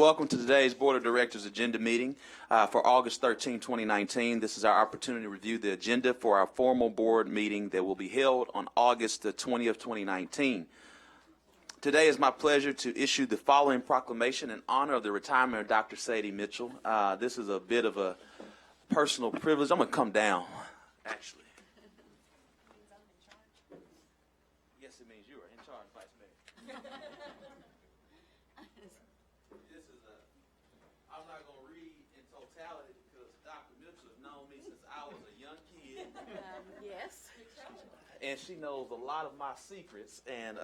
Welcome to today's Board of Directors agenda meeting for August 13, 2019. This is our opportunity to review the agenda for our formal board meeting that will be held on August the 20th, 2019. Today is my pleasure to issue the following proclamation in honor of the retirement of Dr. Sadie Mitchell. This is a bit of a personal privilege. I'm going to come down, actually. Yes, it means you are in charge, Vice Mayor. I'm not going to read in totality because Dr. Mitchell has known me since I was a young kid. Yes. And she knows a lot of my secrets, and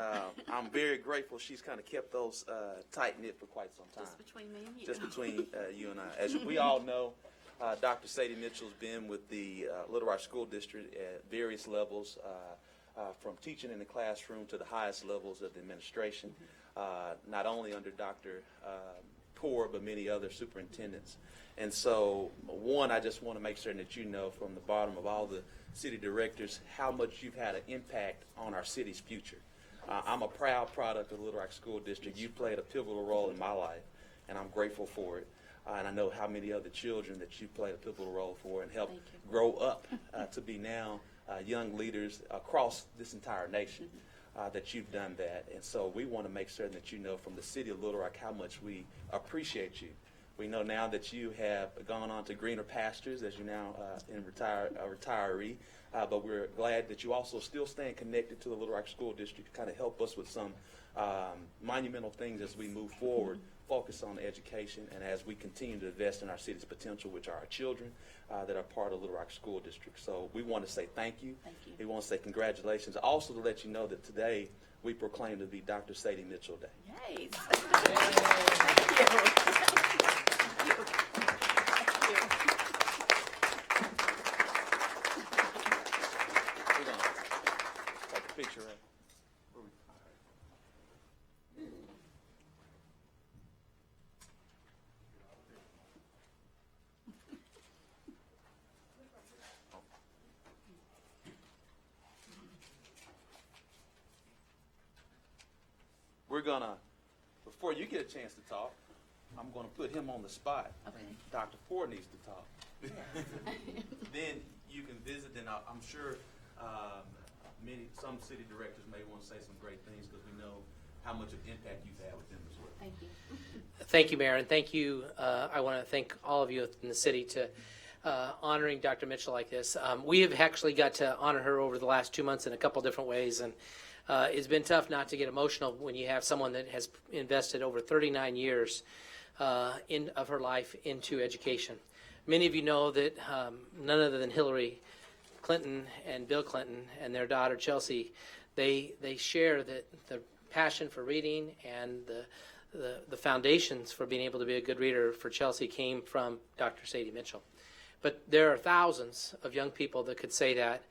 I'm very grateful she's kind of kept those tight-knit for quite some time. Just between me and you. Just between you and I. As we all know, Dr. Sadie Mitchell's been with the Little Rock School District at various levels, from teaching in the classroom to the highest levels of the administration, not only under Dr. Poor, but many other superintendents. And so, one, I just want to make certain that you know from the bottom of all the city directors how much you've had an impact on our city's future. I'm a proud product of the Little Rock School District. You played a pivotal role in my life, and I'm grateful for it. And I know how many other children that you played a pivotal role for and helped grow up to be now young leaders across this entire nation. That you've done that. And so we want to make certain that you know from the city of Little Rock how much we appreciate you. We know now that you have gone on to greener pastures as you're now a retiree, but we're glad that you also still stand connected to the Little Rock School District to kind of help us with some monumental things as we move forward, focus on education, and as we continue to invest in our city's potential, which are our children that are part of Little Rock School District. So we want to say thank you. Thank you. We want to say congratulations. Also to let you know that today we proclaim to be Dr. Sadie Mitchell Day. Yay. Thank you. We're going to take a picture of it. We're going to, before you get a chance to talk, I'm going to put him on the spot. Okay. Dr. Ford needs to talk. Then you can visit, and I'm sure some city directors may want to say some great things because we know how much of impact you've had with them as well. Thank you. Thank you, Mayor, and thank you. I want to thank all of you in the city to honoring Dr. Mitchell like this. We have actually got to honor her over the last 2 months in a couple different ways, and it's been tough not to get emotional when you have someone that has invested over 39 years of her life into education. Many of you know that none other than Hillary Clinton and Bill Clinton and their daughter Chelsea, they share the passion for reading, and the foundations for being able to be a good reader for Chelsea came from Dr. Sadie Mitchell. But there are thousands of young people that could say that,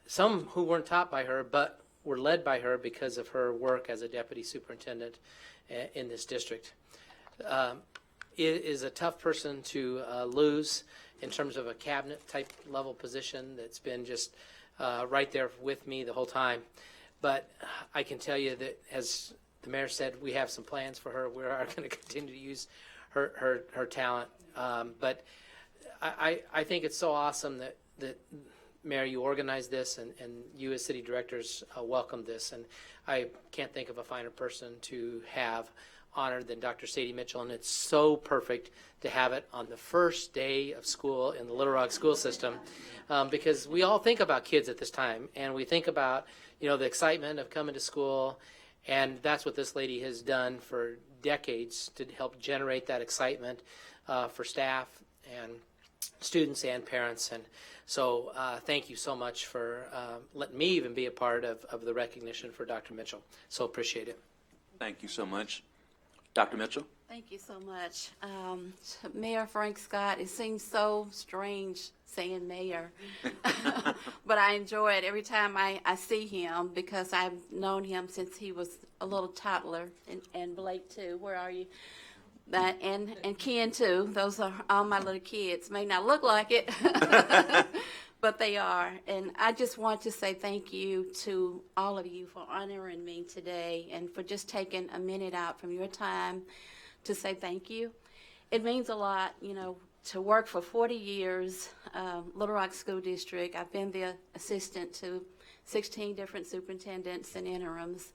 some who weren't taught by her, but were led by her because of her work as a deputy superintendent in this district. It is a tough person to lose in terms of a cabinet type level position that's been just right there with me the whole time. But I can tell you that, as the mayor said, we have some plans for her. We are going to continue to use her talent. But I think it's so awesome that Mayor, you organized this, and you as city directors welcomed this. And I can't think of a finer person to have honored than Dr. Sadie Mitchell. And it's so perfect to have it on the first day of school in the Little Rock school system, because we all think about kids at this time, and we think about, the excitement of coming to school. And that's what this lady has done for decades to help generate that excitement for staff and students and parents. And so thank you so much for letting me even be a part of the recognition for Dr. Mitchell. So appreciate it. Thank you so much. Dr. Mitchell? Thank you so much. Mayor Frank Scott, it seems so strange saying mayor, but I enjoy it every time I see him, because I've known him since he was a little toddler, and Blake too. Where are you? That and Ken too. Those are all my little kids. May not look like it, but they are. And I just want to say thank you to all of you for honoring me today, and for just taking a minute out from your time to say thank you. It means a lot, to work for 40 years, Little Rock School District. I've been the assistant to 16 different superintendents and interims,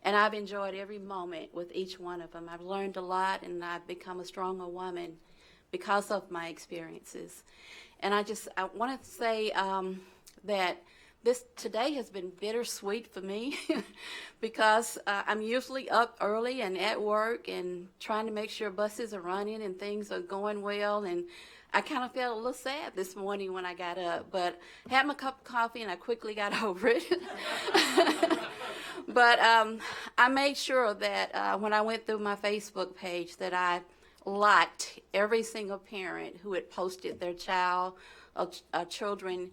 and I've enjoyed every moment with each one of them. I've learned a lot, and I've become a stronger woman because of my experiences. And I want to say that today has been bittersweet for me because I'm usually up early and at work and trying to make sure buses are running and things are going well. And I kind of felt a little sad this morning when I got up, but had my cup of coffee and I quickly got over it. But I made sure that when I went through my Facebook page that I liked every single parent who had posted their children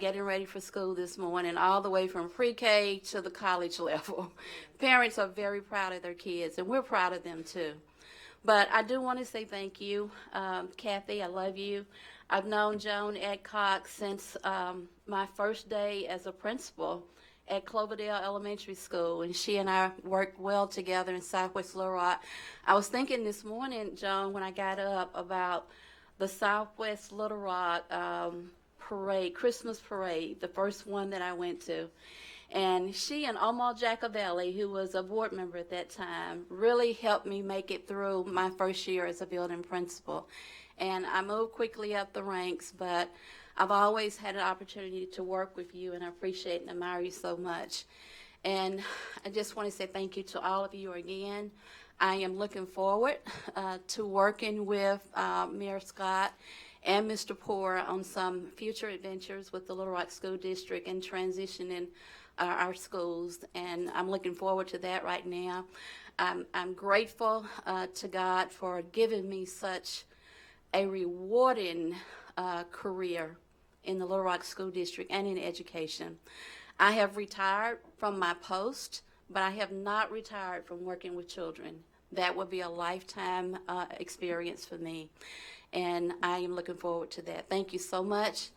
getting ready for school this morning, all the way from pre-K to the college level. Parents are very proud of their kids, and we're proud of them too. But I do want to say thank you. Kathy, I love you. I've known Joan Adcock since my first day as a principal at Cloverdale Elementary School, and she and I worked well together in Southwest Little Rock. I was thinking this morning, Joan, when I got up, about the Southwest Little Rock Christmas parade, the first one that I went to. And she and Omar Jacovelli, who was a board member at that time, really helped me make it through my first year as a building principal. And I moved quickly up the ranks, but I've always had an opportunity to work with you, and I appreciate and admire you so much. And I just want to say thank you to all of you again. I am looking forward to working with Mayor Scott and Mr. Poore on some future adventures with the Little Rock School District and transitioning our schools, and I'm looking forward to that right now. I'm grateful to God for giving me such a rewarding career in the Little Rock School District and in education. I have retired from my post, but I have not retired from working with children. That would be a lifetime experience for me, and I am looking forward to that. Thank you so much.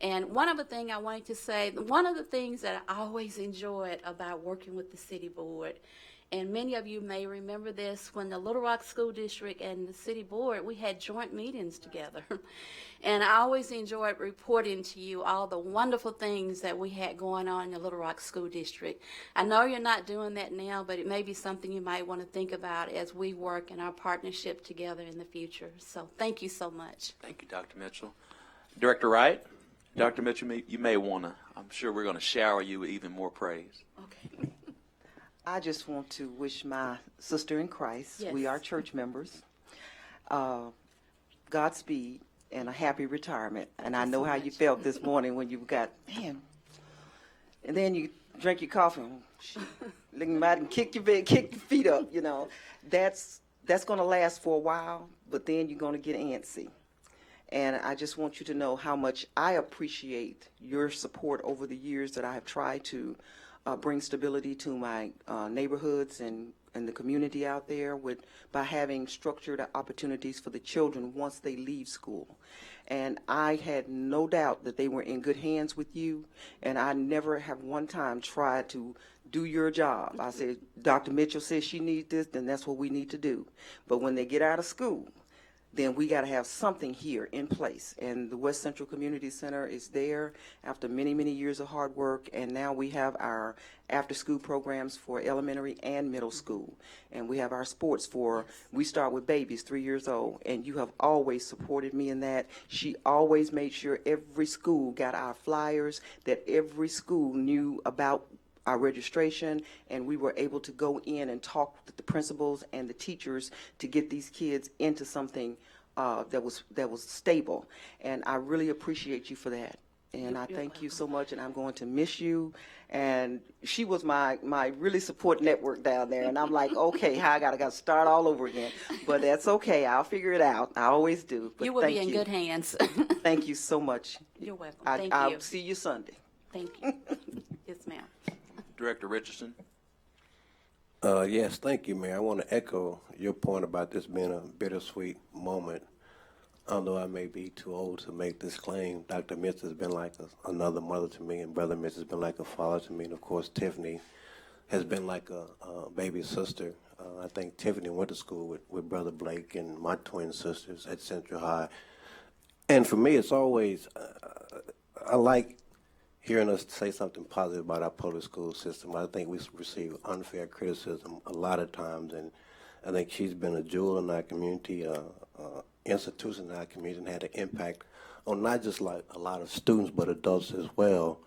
And one other thing I wanted to say, one of the things that I always enjoyed about working with the city board, and many of you may remember this, when the Little Rock School District and the city board, we had joint meetings together. And I always enjoyed reporting to you all the wonderful things that we had going on in the Little Rock School District. I know you're not doing that now, but it may be something you might want to think about as we work in our partnership together in the future. So thank you so much. Thank you, Dr. Mitchell. Director Wright, Dr. Mitchell, you may want to, I'm sure we're going to shower you with even more praise. Okay. I just want to wish my sister in Christ, Yes. we are church members, Godspeed and a happy retirement. And I know how you felt this morning when you got, man, and then you drink your coffee, look about and kick your feet up, you know. That's going to last for a while, but then you're going to get antsy. And I just want you to know how much I appreciate your support over the years that I have tried to bring stability to my neighborhoods and the community out there by having structured opportunities for the children once they leave school. And I had no doubt that they were in good hands with you, and I never have one time tried to do your job. I said, Dr. Mitchell says she needs this, then that's what we need to do. But when they get out of school, then we got to have something here in place. And the West Central Community Center is there after many, many years of hard work. And now we have our after-school programs for elementary and middle school. And we have our sports we start with babies 3 years old. And you have always supported me in that. She always made sure every school got our flyers, that every school knew about our registration, and we were able to go in and talk with the principals and the teachers to get these kids into something that was stable. And I really appreciate you for that. And I thank you so much, and I'm going to miss you. And she was my really support network down there, and I'm like, okay, I gotta start all over again. But that's okay. I'll figure it out. I always do. But You will thank be in you. good hands. Thank you so much. You're welcome. Thank you. I'll see you Sunday. Thank you. Yes, ma'am. Director Richardson. Yes, thank you, Mayor. I want to echo your point about this being a bittersweet moment. Although I may be too old to make this claim, Dr. Mitchell has been like another mother to me, and Brother Mitchell has been like a father to me, and of course Tiffany has been like a baby sister I think Tiffany went to school with Brother Blake and my twin sisters at Central High. And for me, it's always, I like hearing us say something positive about our public school system. I think we receive unfair criticism a lot of times, and I think she's been a jewel in our community, institution in our community, and had an impact on not just like a lot of students, but adults as well.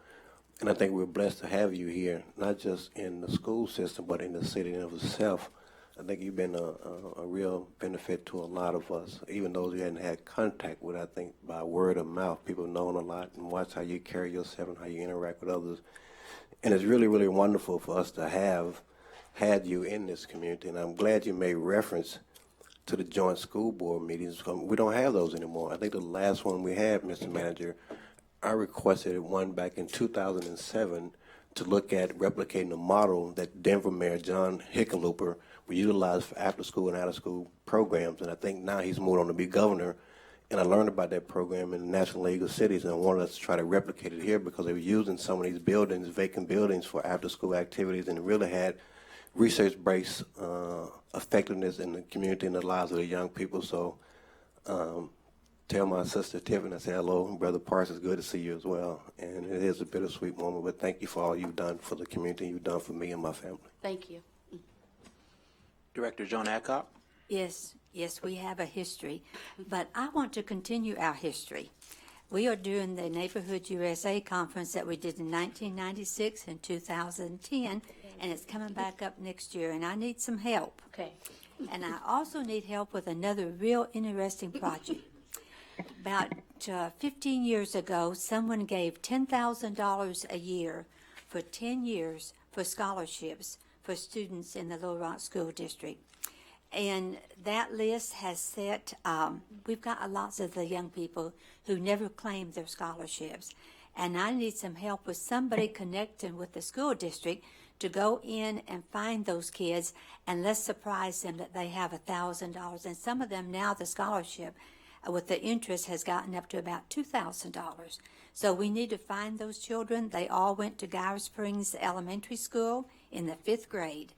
And I think we're blessed to have you here, not just in the school system, but in the city in of itself. I think you've been a real benefit to a lot of us, even those you hadn't had contact with. I think by word of mouth, people knowing a lot and watch how you carry yourself and how you interact with others. And it's really, really wonderful for us to have had you in this community. And I'm glad you made reference to the joint school board meetings. We don't have those anymore. I think the last one we had, Mr. Manager, I requested one back in 2007 to look at replicating the model that Denver Mayor John Hickenlooper we utilize for after-school and out-of-school programs, and I think now he's moved on to be governor. And I learned about that program in the National League of Cities, and I wanted us to try to replicate it here because they were using some of these buildings, vacant buildings, for after-school activities, and it really had research-based effectiveness in the community and the lives of the young people. So tell my sister Tiffany I say hello, and Brother Parsons, good to see you as well. And it is a bittersweet moment, but thank you for all you've done for the community, you've done for me and my family. Thank you. Director Joan Adcock. Yes, we have a history, but I want to continue our history. We are doing the Neighborhood USA conference that we did in 1996 and 2010, and it's coming back up next year, and I need some help. Okay. And I also need help with another real interesting project. About 15 years ago, someone gave $10,000 a year for 10 years for scholarships for students in the Little Rock School District. And that list has set, we've got lots of the young people who never claimed their scholarships. And I need some help with somebody connecting with the school district to go in and find those kids, and let's surprise them that they have $1,000. And some of them now, the scholarship with the interest has gotten up to about $2,000. So we need to find those children. They all went to Guyer Springs Elementary School in the 5th grade.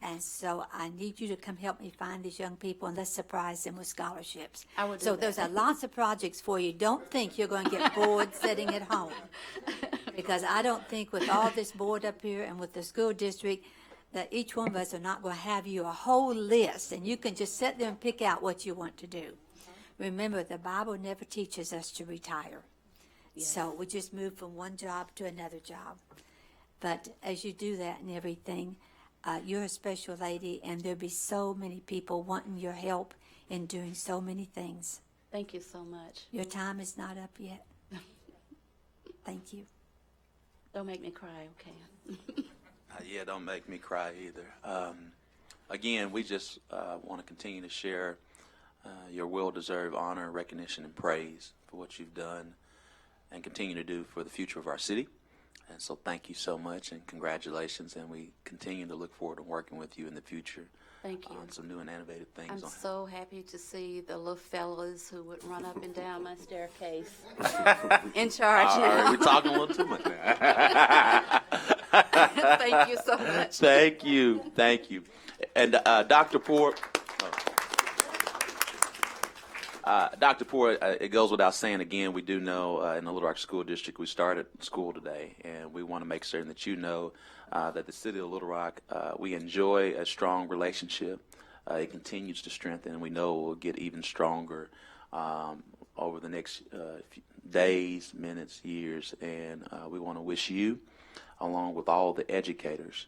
And so I need you to come help me find these young people, and let's surprise them with scholarships. I will do so that. there's lots of projects for you. Don't think you're going to get bored sitting at home. Because I don't think with all this board up here and with the school district that each one of us are not going to have you a whole list, and you can just sit there and pick out what you want to do. Remember, the Bible never teaches us to retire. Yes. So we just move from one job to another job. But as you do that and everything, you're a special lady, and there'll be so many people wanting your help in doing so many things. Thank you so much. Your time is not up yet. Thank you. Don't make me cry, okay? Yeah, don't make me cry either. Again, we just want to continue to share your well-deserved honor, recognition, and praise for what you've done and continue to do for the future of our city. And so thank you so much, and congratulations, and we continue to look forward to working with you in the future. Thank you. On some new and innovative things. I'm so happy to see the little fellas who would run up and down my staircase in charge All right, now. we're talking a little too much now. Thank you so much. Thank you. And Dr. Poor, it goes without saying again, we do know in the Little Rock School District, we started school today, and we want to make certain that you know that the city of Little Rock, we enjoy a strong relationship. It continues to strengthen, and we know it will get even stronger over the next few days, minutes, years, and we want to wish you, along with all the educators,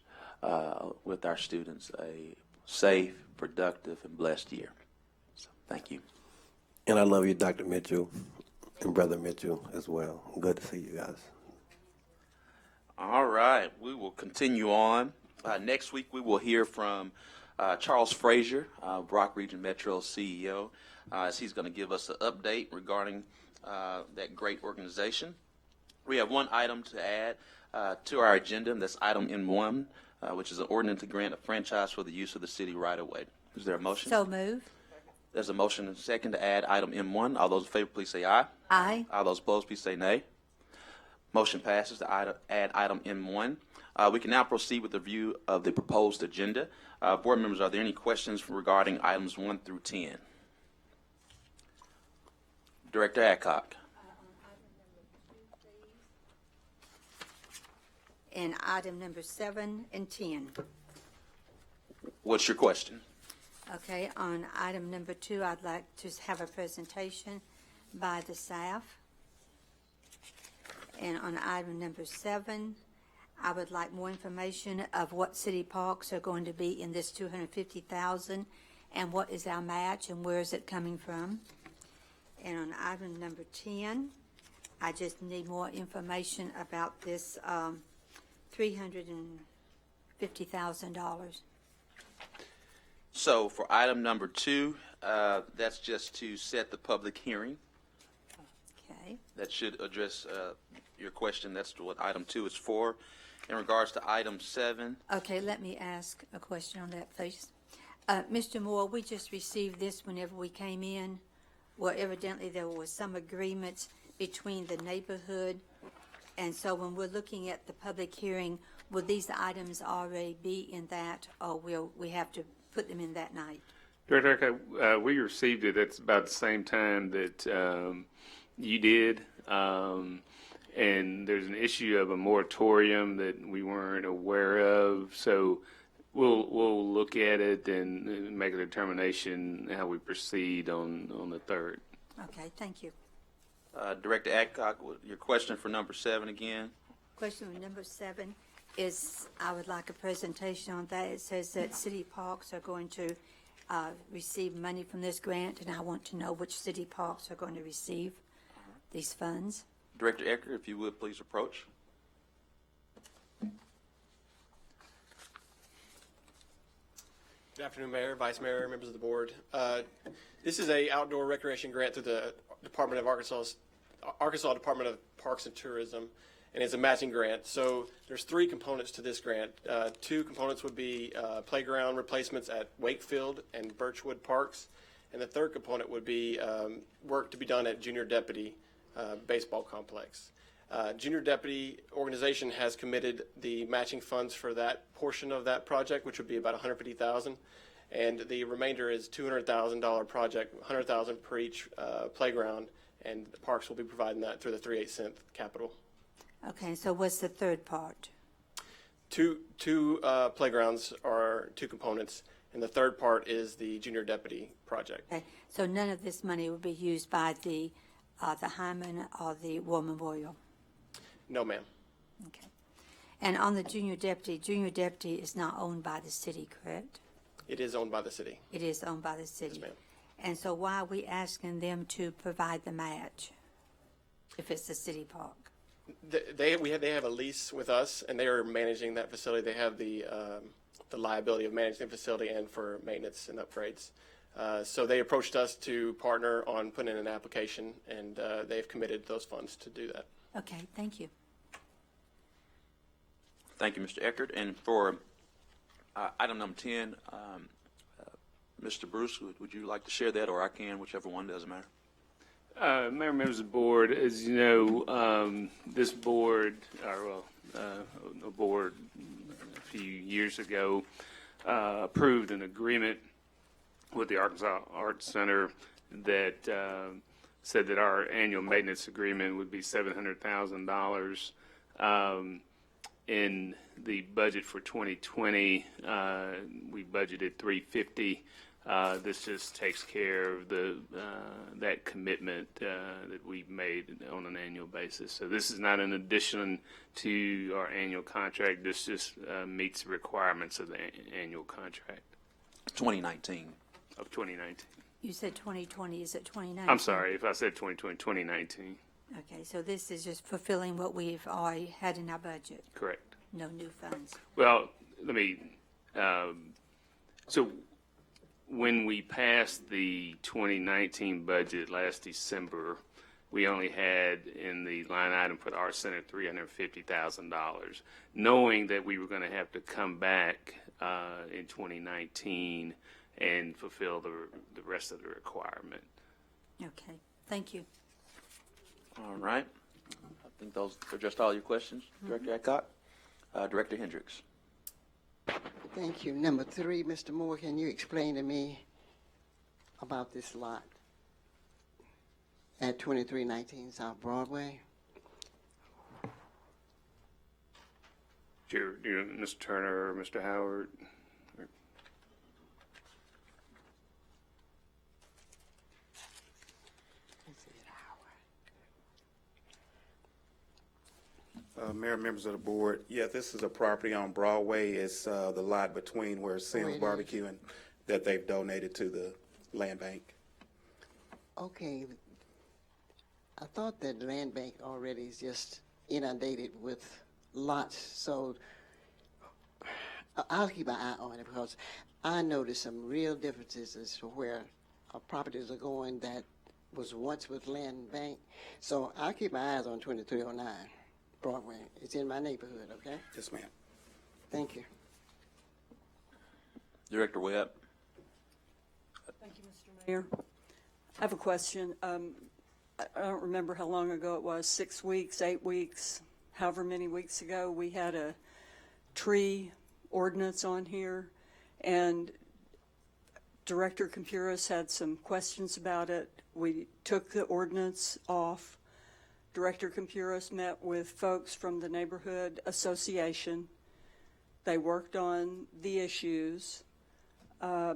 with our students, a safe, productive, and blessed year. So, thank you. And I love you, Dr. Mitchell, and Brother Mitchell as well. Good to see you guys. All right, we will continue on. Next week, we will hear from Charles Frazier, Brock Region Metro CEO, as he's going to give us an update regarding that great organization. We have one item to add to our agenda, and that's item M1, which is an ordinance to grant a franchise for the use of the city right-of-way. Is there a motion? So move. There's a motion and a second to add item M1. All those in favor, please say aye. Aye. All those opposed, please say nay. Motion passes to add item M1. We can now proceed with the review of the proposed agenda. Board members, are there any questions regarding items 1 through 10? Director Adcock. And item number 7 and 10. What's your question? Okay, on item number 2, I'd like to have a presentation by the staff. And on item number 7, I would like more information of what city parks are going to be in this $250,000 and what is our match and where is it coming from. And on item number 10, I just need more information about this $350,000. So for item number 2, that's just to set the public hearing. Okay. That should address your question. That's what item 2 is for. In regards to item 7, Okay, let me ask a question on that, please. Mr. Moore, we just received this whenever we came in, where evidently there was some agreements between the neighborhood. And so when we're looking at the public hearing, will these items already be in that, or will we have to put them in that night? Director, we received it at about the same time that you did. And there's an issue of a moratorium that we weren't aware of. So we'll look at it and make a determination how we proceed on the 3rd. Okay, thank you. Director Adcock, your question for number 7 again? Question number 7 is, I would like a presentation on that. It says that city parks are going to receive money from this grant, and I want to know which city parks are going to receive these funds. Director Ecker, if you would please approach. Good afternoon, Mayor, Vice Mayor, members of the board. This is a outdoor recreation grant through the Department of Arkansas Department of Parks and Tourism, and it's a matching grant. So there's 3 components to this grant. 2 components would be playground replacements at Wakefield and Birchwood Parks, and the 3rd component would be work to be done at Junior Deputy baseball complex. Junior Deputy organization has committed the matching funds for that portion of that project, which would be about $150,000, and the remainder is $200,000 project, $100,000 per each playground, and the parks will be providing that through the 3/8 cent capital. Okay, so what's the 3rd part? Two playgrounds are 2 components, and the 3rd part is the Junior Deputy project. Okay, so none of this money will be used by the Hyman or the War Memorial? No, ma'am. Okay. And on the Junior Deputy is not owned by the city, correct? It is owned by the city. It is owned by the city? Yes, ma'am. And so why are we asking them to provide the match if it's a city park? They have a lease with us, and they are managing that facility. They have the liability of managing the facility and for maintenance and upgrades. So they approached us to partner on putting in an application, and they've committed those funds to do that. Okay, thank you. Thank you, Mr. Eckert. And for item number 10, Mr. Bruce, would you like to share that, or I can, whichever one, doesn't matter. Mayor, members of the board, as you know, this board, a board a few years ago approved an agreement with the Arkansas Arts Center that said that our annual maintenance agreement would be $700,000. In the budget for 2020, we budgeted $350,000. This just takes care of that commitment that we've made on an annual basis. So this is not an addition to our annual contract. This just meets the requirements of the annual contract 2019. of 2019. You said 2020, is it 2019? I'm sorry if I said 2020, 2019. Okay, so this is just fulfilling what we've already had in our budget, Correct. no new funds. Well, let me, so when we passed the 2019 budget last December, we only had in the line item for the Arts Center $350,000, knowing that we were going to have to come back in 2019 and fulfill the rest of the requirement. Okay, thank you. All right. I think those are just all your questions, Director Adcock. Director Hendricks. Thank you. Number 3, Mr. Moore, can you explain to me about this lot at 2319 South Broadway? Sure, Mr. Turner or Mr. Howard? Mayor, members of the board, yeah, this is a property on Broadway. It's the lot between where Sam's Barbecue and that they've donated to the land bank. Okay. I thought that land bank already is just inundated with lots, so I'll keep an eye on it because I noticed some real differences as to where properties are going that was once with land bank. So I'll keep my eyes on 2309 Broadway. It's in my neighborhood, okay? Yes, ma'am. Thank you. Director Webb. Thank you, Mr. Mayor. I have a question. I don't remember how long ago it was, 6 weeks, 8 weeks, however many weeks ago, we had a tree ordinance on here, and Director Compuris had some questions about it. We took the ordinance off. Director Compuris met with folks from the neighborhood association. They worked on the issues. I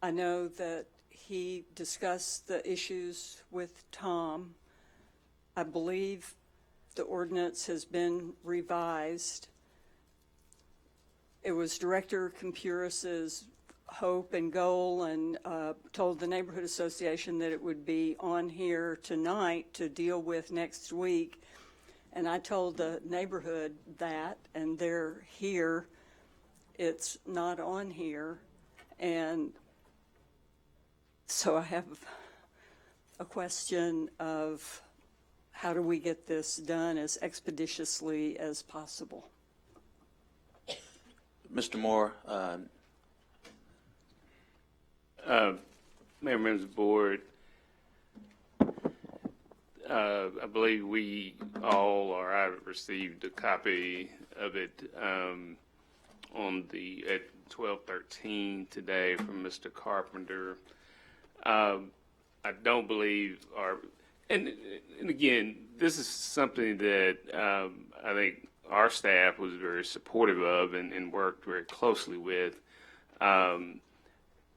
know that he discussed the issues with Tom. I believe the ordinance has been revised. It was Director Compuris's hope and goal, and told the neighborhood association that it would be on here tonight to deal with next week. And I told the neighborhood that, and they're here. It's not on here. And so I have a question of how do we get this done as expeditiously as possible? Mr. Moore, Mayor, members of the board, I believe we all, or I received a copy of it at 12:13 today from Mr. Carpenter. I don't believe, and again, this is something that I think our staff was very supportive of and worked very closely with.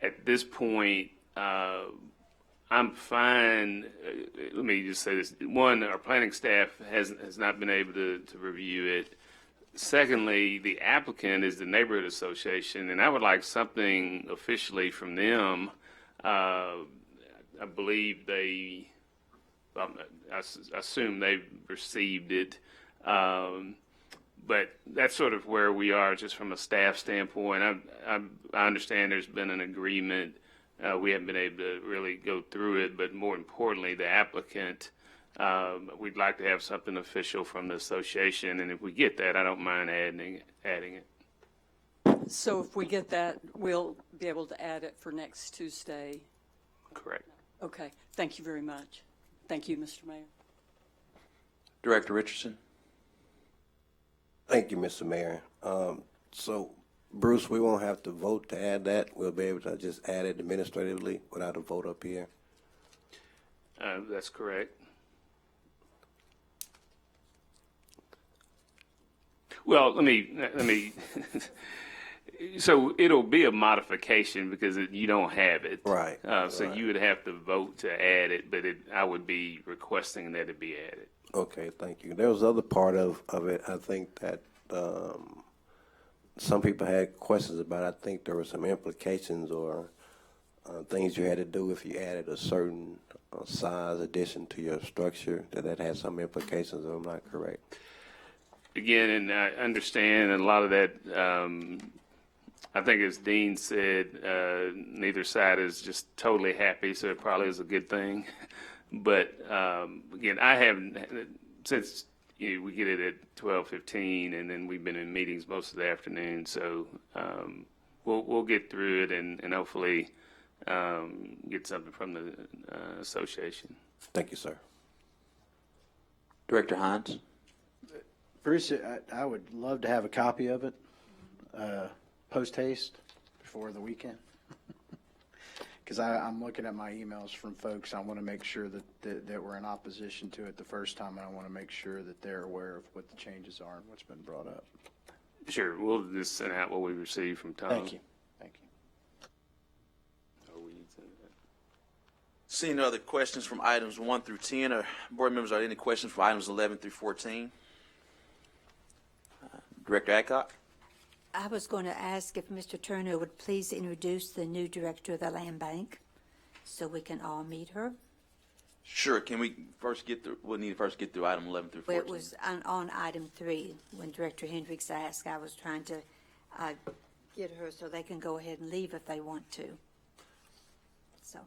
At this point, I'm fine. Let me just say this. One, our planning staff has not been able to review it. Secondly, the applicant is the neighborhood association, and I would like something officially from them. I believe I assume they've received it. But that's sort of where we are just from a staff standpoint. I understand there's been an agreement. We haven't been able to really go through it, but more importantly, the applicant, we'd like to have something official from the association, and if we get that, I don't mind adding it. So if we get that, we'll be able to add it for next Tuesday. Correct. Okay, thank you very much. Thank you, Mr. Mayor. Director Richardson. Thank you, Mr. Mayor. So, Bruce, we won't have to vote to add that. We'll be able to just add it administratively without a vote up here. That's correct. Well, let me. So it'll be a modification because you don't have it. Right. So right. you would have to vote to add it, but I would be requesting that it be added. Okay, thank you. There was other part of it, I think that some people had questions about. I think there were some implications or things you had to do if you added a certain size addition to your structure, that had some implications, if I'm not correct. Again, and I understand, and a lot of that, I think as Dean said, neither side is just totally happy, so it probably is a good thing. But again, I haven't, since we get it at 12:15, and then we've been in meetings most of the afternoon, so we'll get through it and hopefully get something from the association. Thank you, sir. Director Hines? Bruce, I would love to have a copy of it, post haste before the weekend. Because I'm looking at my emails from folks. I want to make sure that we're in opposition to it the first time, and I want to make sure that they're aware of what the changes are and what's been brought up. Sure, we'll just send out what we receive from Tom. Thank you. Thank you. Seeing no other questions from items 1 through 10, or board members, are there any questions from items 11 through 14? Director Adcock? I was going to ask if Mr. Turner would please introduce the new director of the Land Bank so we can all meet her. Sure. Can we first get through, we'll need to first get through item 11 through 14. Well, it was on item 3 when Director Hendricks asked. I was trying to get her so they can go ahead and leave if they want to. So,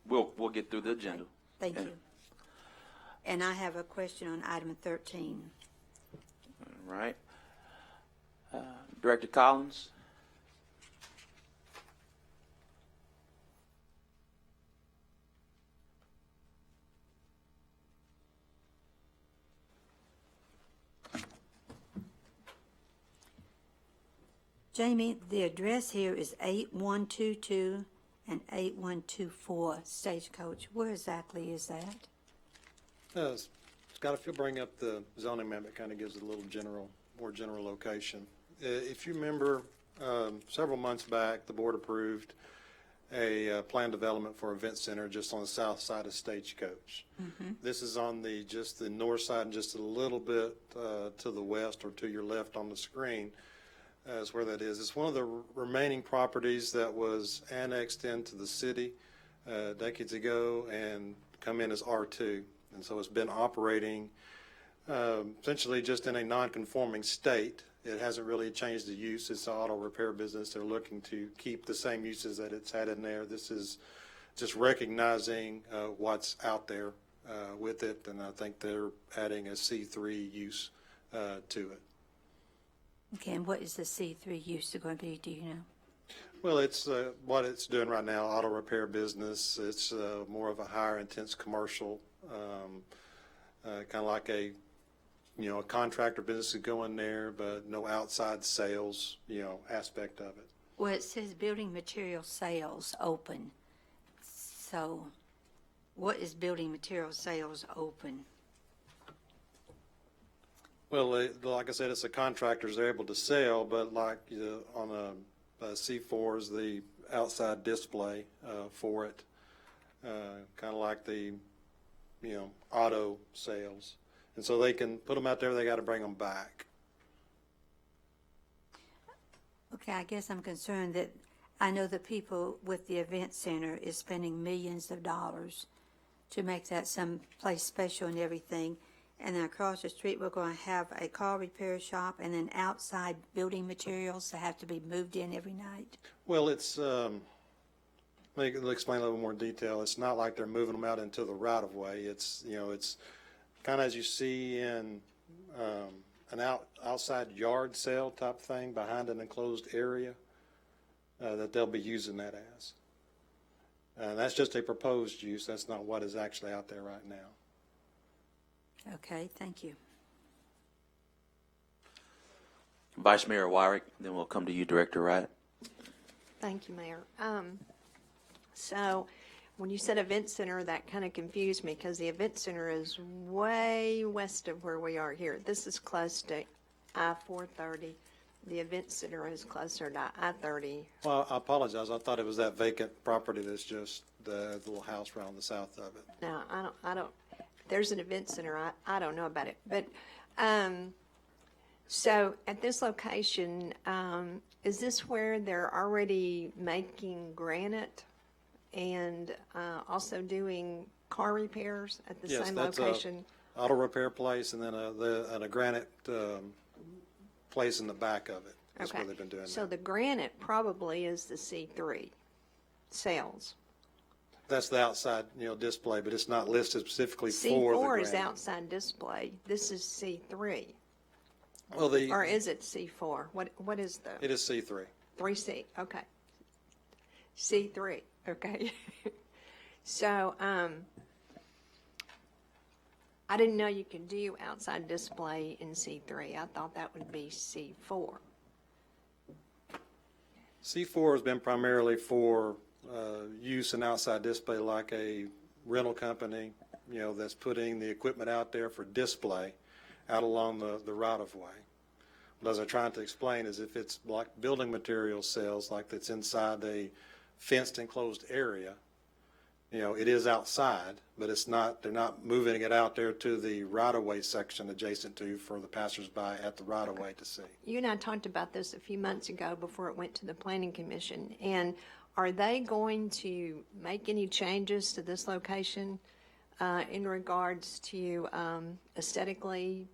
We'll get through the agenda. thank you. And I have a question on item 13. All right. Director Collins? Jamie, the address here is 8122 and 8124 Stagecoach. Where exactly is that? Scott, if you'll bring up the zoning map, it kind of gives it a little more general location. If you remember, several months back, the board approved a plan development for event center just on the south side of Stagecoach. Mm-hmm. This is on just the north side and just a little bit to the west or to your left on the screen. Is where that is. It's one of the remaining properties that was annexed into the city decades ago and come in as R2. And so it's been operating essentially just in a non-conforming state. It hasn't really changed the use. It's an auto repair business. They're looking to keep the same uses that it's had in there. This is just recognizing what's out there with it, and I think they're adding a C3 use to it. Okay, and what is the C3 use going to be, do you know? Well, it's what it's doing right now, auto repair business. It's more of a higher intense commercial, kind of like a contractor business to go in there, but no outside sales, aspect of it. Well, it says building material sales open. So what is building material sales open? Well, like I said, it's the contractors they're able to sell, but like on a C4 is the outside display for it, kind of like the auto sales, and so they can put them out there. They got to bring them back. Okay, I guess I'm concerned that I know the people with the event center is spending millions of dollars to make that some place special and everything. And then across the street, we're going to have a car repair shop and then outside building materials that have to be moved in every night. Well, it's, let me explain a little more detail. It's not like they're moving them out into the right of way. It's, it's kind of as you see in an outside yard sale type thing behind an enclosed area that they'll be using that as. That's just a proposed use. That's not what is actually out there right now. Okay, thank you. Vice Mayor Wyrick, then we'll come to you, Director Wright. Thank you, Mayor. So when you said event center, that kind of confused me because the event center is way west of where we are here. This is close to I-430. The event center is closer to I-30. Well, I apologize. I thought it was that vacant property that's just the little house right on the south of it. Now, I don't, there's an event center. I don't know about it. But, so at this location, is this where they're already making granite and also doing car repairs at the same location? Yes, that's auto repair place and then a granite place in the back of it. That's where they've been doing So that. the granite probably is the C3 sales. That's the outside, display, but it's not listed specifically for the C4 granite. is outside display. This is C3. Well, Or is it C4? What is the? It is C3. 3C, okay. C3, okay. So, I didn't know you could do outside display in C3. I thought that would be C4. C4 has been primarily for use in outside display, like a rental company, that's putting the equipment out there for display out along the right-of-way. But as I'm trying to explain is if it's like building material sales, like that's inside a fenced enclosed area, it is outside, but they're not moving it out there to the right-of-way section adjacent to for the passersby at the right-of-way to see. You and I talked about this a few months ago before it went to the Planning Commission. And are they going to make any changes to this location in regards to aesthetically,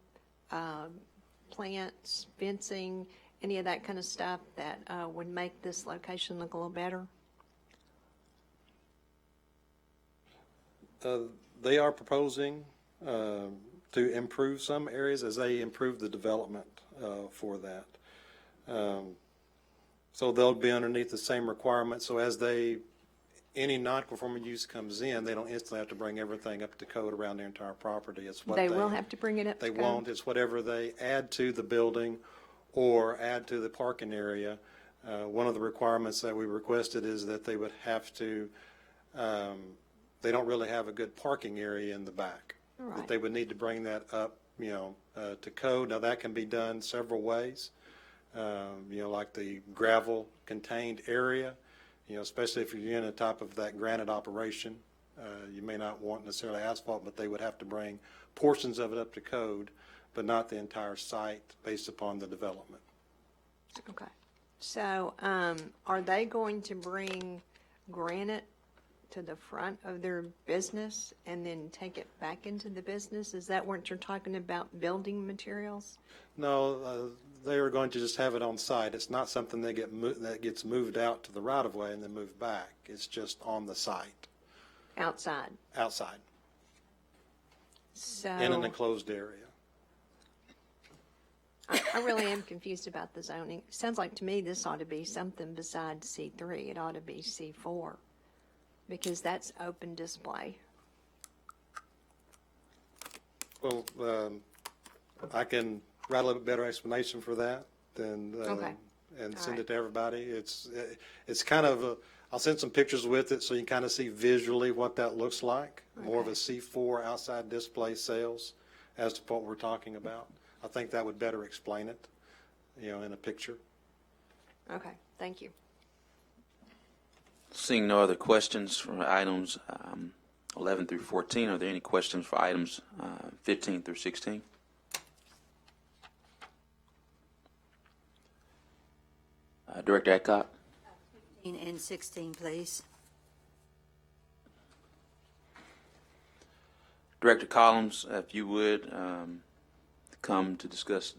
plants, fencing, any of that kind of stuff that would make this location look a little better? They are proposing to improve some areas as they improve the development for that. So they'll be underneath the same requirements. So as any non-conforming use comes in, they don't instantly have to bring everything up to code around their entire property. It's what They will have to bring it up to They code? won't. It's whatever they add to the building or add to the parking area. One of the requirements that we requested is that they would have to, they don't really have a good parking area in the back. All right. That they would need to bring that up, to code. Now, that can be done several ways, like the gravel contained area, especially if you're in the top of that granite operation. You may not want necessarily asphalt, but they would have to bring portions of it up to code, but not the entire site based upon the development. Okay. So are they going to bring granite to the front of their business and then take it back into the business? Is that what you're talking about, building materials? No, they are going to just have it on site. It's not something that gets moved out to the right-of-way and then moved back. It's just on the site, Outside? outside, So in an enclosed area. I really am confused about the zoning. Sounds like to me this ought to be something besides C3. It ought to be C4 because that's open display. Well, I can write a little bit better explanation for that and Okay. and All send right. it to everybody. It's kind of I'll send some pictures with it so you can kind of see visually what that looks like. More of a C4 outside display sales as to what we're talking about. I think that would better explain it, in a picture. Okay, thank you. Seeing no other questions for items 11 through 14, are there any questions for items 15 through 16? Director Adcock? 15 and 16, please. Director Collins, if you would come to discuss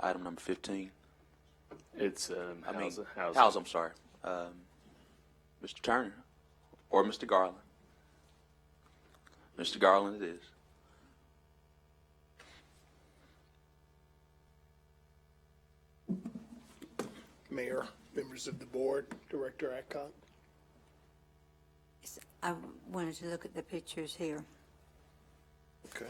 item number 15. It's Housing. housing. I'm sorry. Mr. Turner or Mr. Garland? Mr. Garland it is. Mayor, members of the board, Director Adcock. I wanted to look at the pictures here. Okay.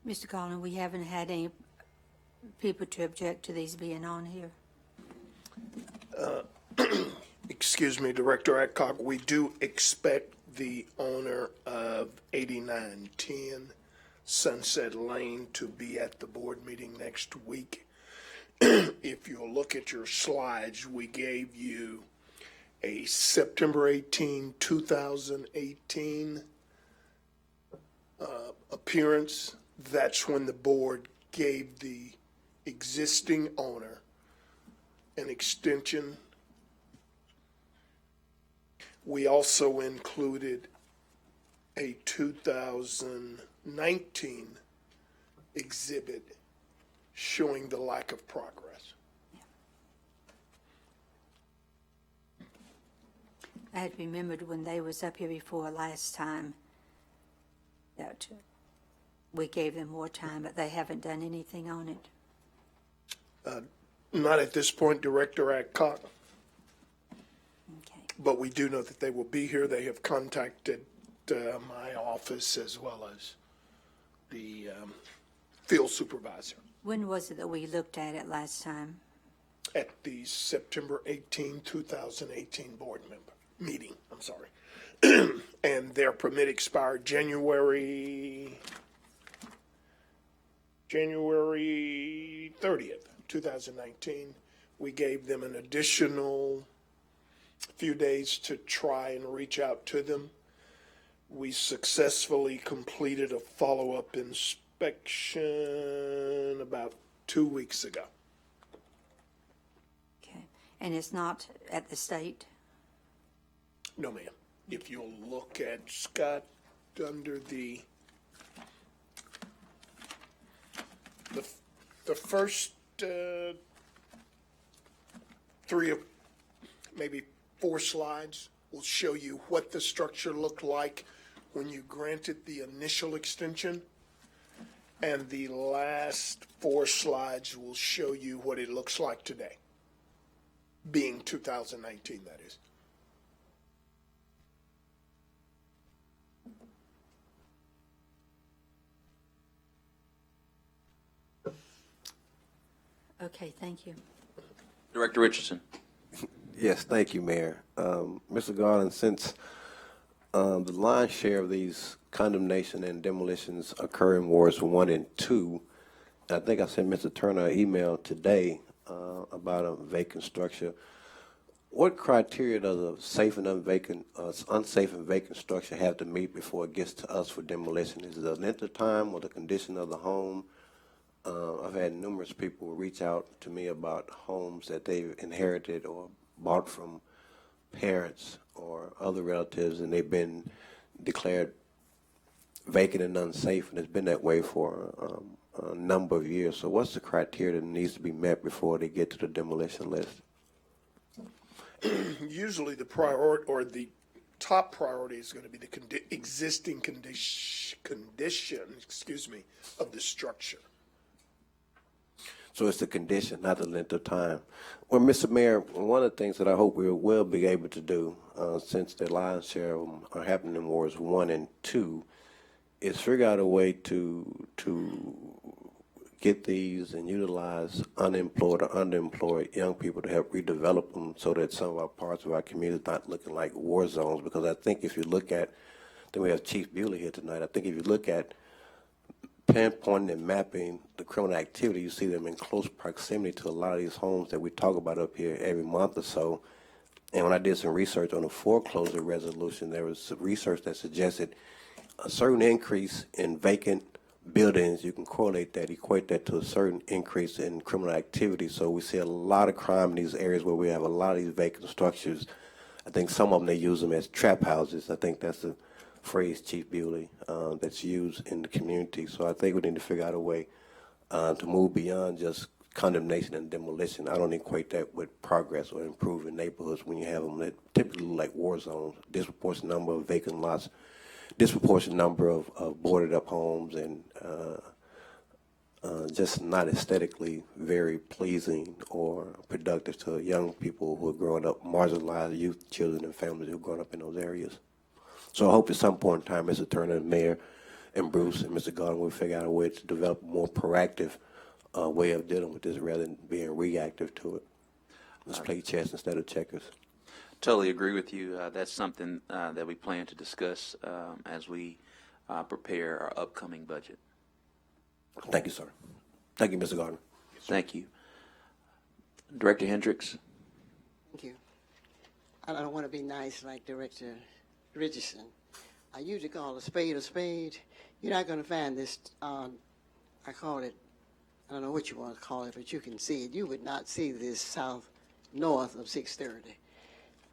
Mr. Collins, we haven't had any people to object to these being on here. Excuse me, Director Adcock, we do expect the owner of 8910 Sunset Lane to be at the board meeting next week. If you'll look at your slides, we gave you a September 18, 2018 appearance. That's when the board gave the existing owner an extension. We also included a 2019 exhibit showing the lack of progress. I had remembered when they was up here before last time that we gave them more time, but they haven't done anything on it. Not at this point, Director Adcock, Okay. but we do know that they will be here. They have contacted my office as well as the field supervisor When was it that we looked at it last time? at the September 18, 2018 board meeting. I'm sorry. And their permit expired January 30th, 2019. We gave them an additional few days to try and reach out to them. We successfully completed a follow-up inspection about 2 weeks ago. Okay. And it's not at the state? No, ma'am. If you'll look at Scott under the first 3 or maybe 4 slides will show you what the structure looked like when you granted the initial extension. And the last 4 slides will show you what it looks like today, being 2019, that is. Okay, thank you. Director Richardson. Yes, thank you, Mayor. Mr. Garland, since the lion's share of these condemnation and demolitions occur in wards 1 and 2, I think I sent Mr. Turner an email today about a vacant structure. What criteria does a safe and unsafe and vacant structure have to meet before it gets to us for demolition? Is it the length of time or the condition of the home? I've had numerous people reach out to me about homes that they've inherited or bought from parents or other relatives, and they've been declared vacant and unsafe, and it's been that way for a number of years. So what's the criteria that needs to be met before they get to the demolition list? Usually the priority or the top priority is going to be the existing condition, of the structure. So it's the condition, not the length of time. Well, Mr. Mayor, one of the things that I hope we will be able to do, since the lion's share of them are happening in wards 1 and 2, is figure out a way to get these and utilize unemployed or underemployed young people to help redevelop them so that some of our parts of our community is not looking like war zones. Because I think if you look at, then we have Chief Bewley here tonight, I think if you look at pinpointing and mapping the criminal activity, you see them in close proximity to a lot of these homes that we talk about up here every month or so. And when I did some research on the foreclosure resolution, there was some research that suggested a certain increase in vacant buildings. You can correlate that, equate that to a certain increase in criminal activity. So we see a lot of crime in these areas where we have a lot of these vacant structures. I think some of them, they use them as trap houses. I think that's the phrase, Chief Bewley, that's used in the community. So I think we need to figure out a way to move beyond just condemnation and demolition. I don't equate that with progress or improving neighborhoods when you have them that typically look like war zones, disproportionate number of vacant lots, disproportionate number of boarded up homes, and just not aesthetically very pleasing or productive to young people who are growing up, marginalized youth, children, and families who are growing up in those areas. So I hope at some point in time, Mr. Turner, and Mayor, and Bruce, and Mr. Garland will figure out a way to develop a more proactive way of dealing with this rather than being reactive to it. Let's play chess instead of checkers. Totally agree with you. That's something that we plan to discuss as we prepare our upcoming budget. Thank you, sir. Thank you, Mr. Gardner. Thank you. Director Hendricks. Thank you. I don't want to be nice like Director Richardson. I usually call a spade a spade. You're not going to find this, I call it, I don't know what you want to call it, but you can see it. You would not see this north of 630.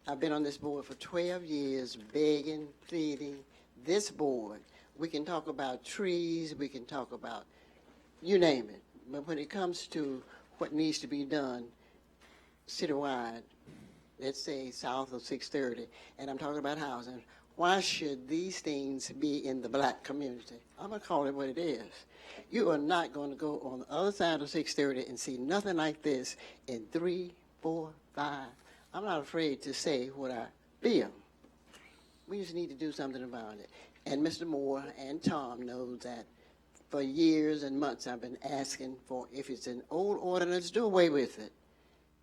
I've been on this board for 12 years, begging, pleading. This board, we can talk about trees, we can talk about, you name it. But when it comes to what needs to be done citywide, let's say south of 630, and I'm talking about housing, why should these things be in the black community? I'm going to call it what it is. You are not going to go on the other side of 630 and see nothing like this in 3, 4, 5. I'm not afraid to say what I feel. We just need to do something about it. And Mr. Moore and Tom know that for years and months I've been asking for, if it's an old ordinance, do away with it.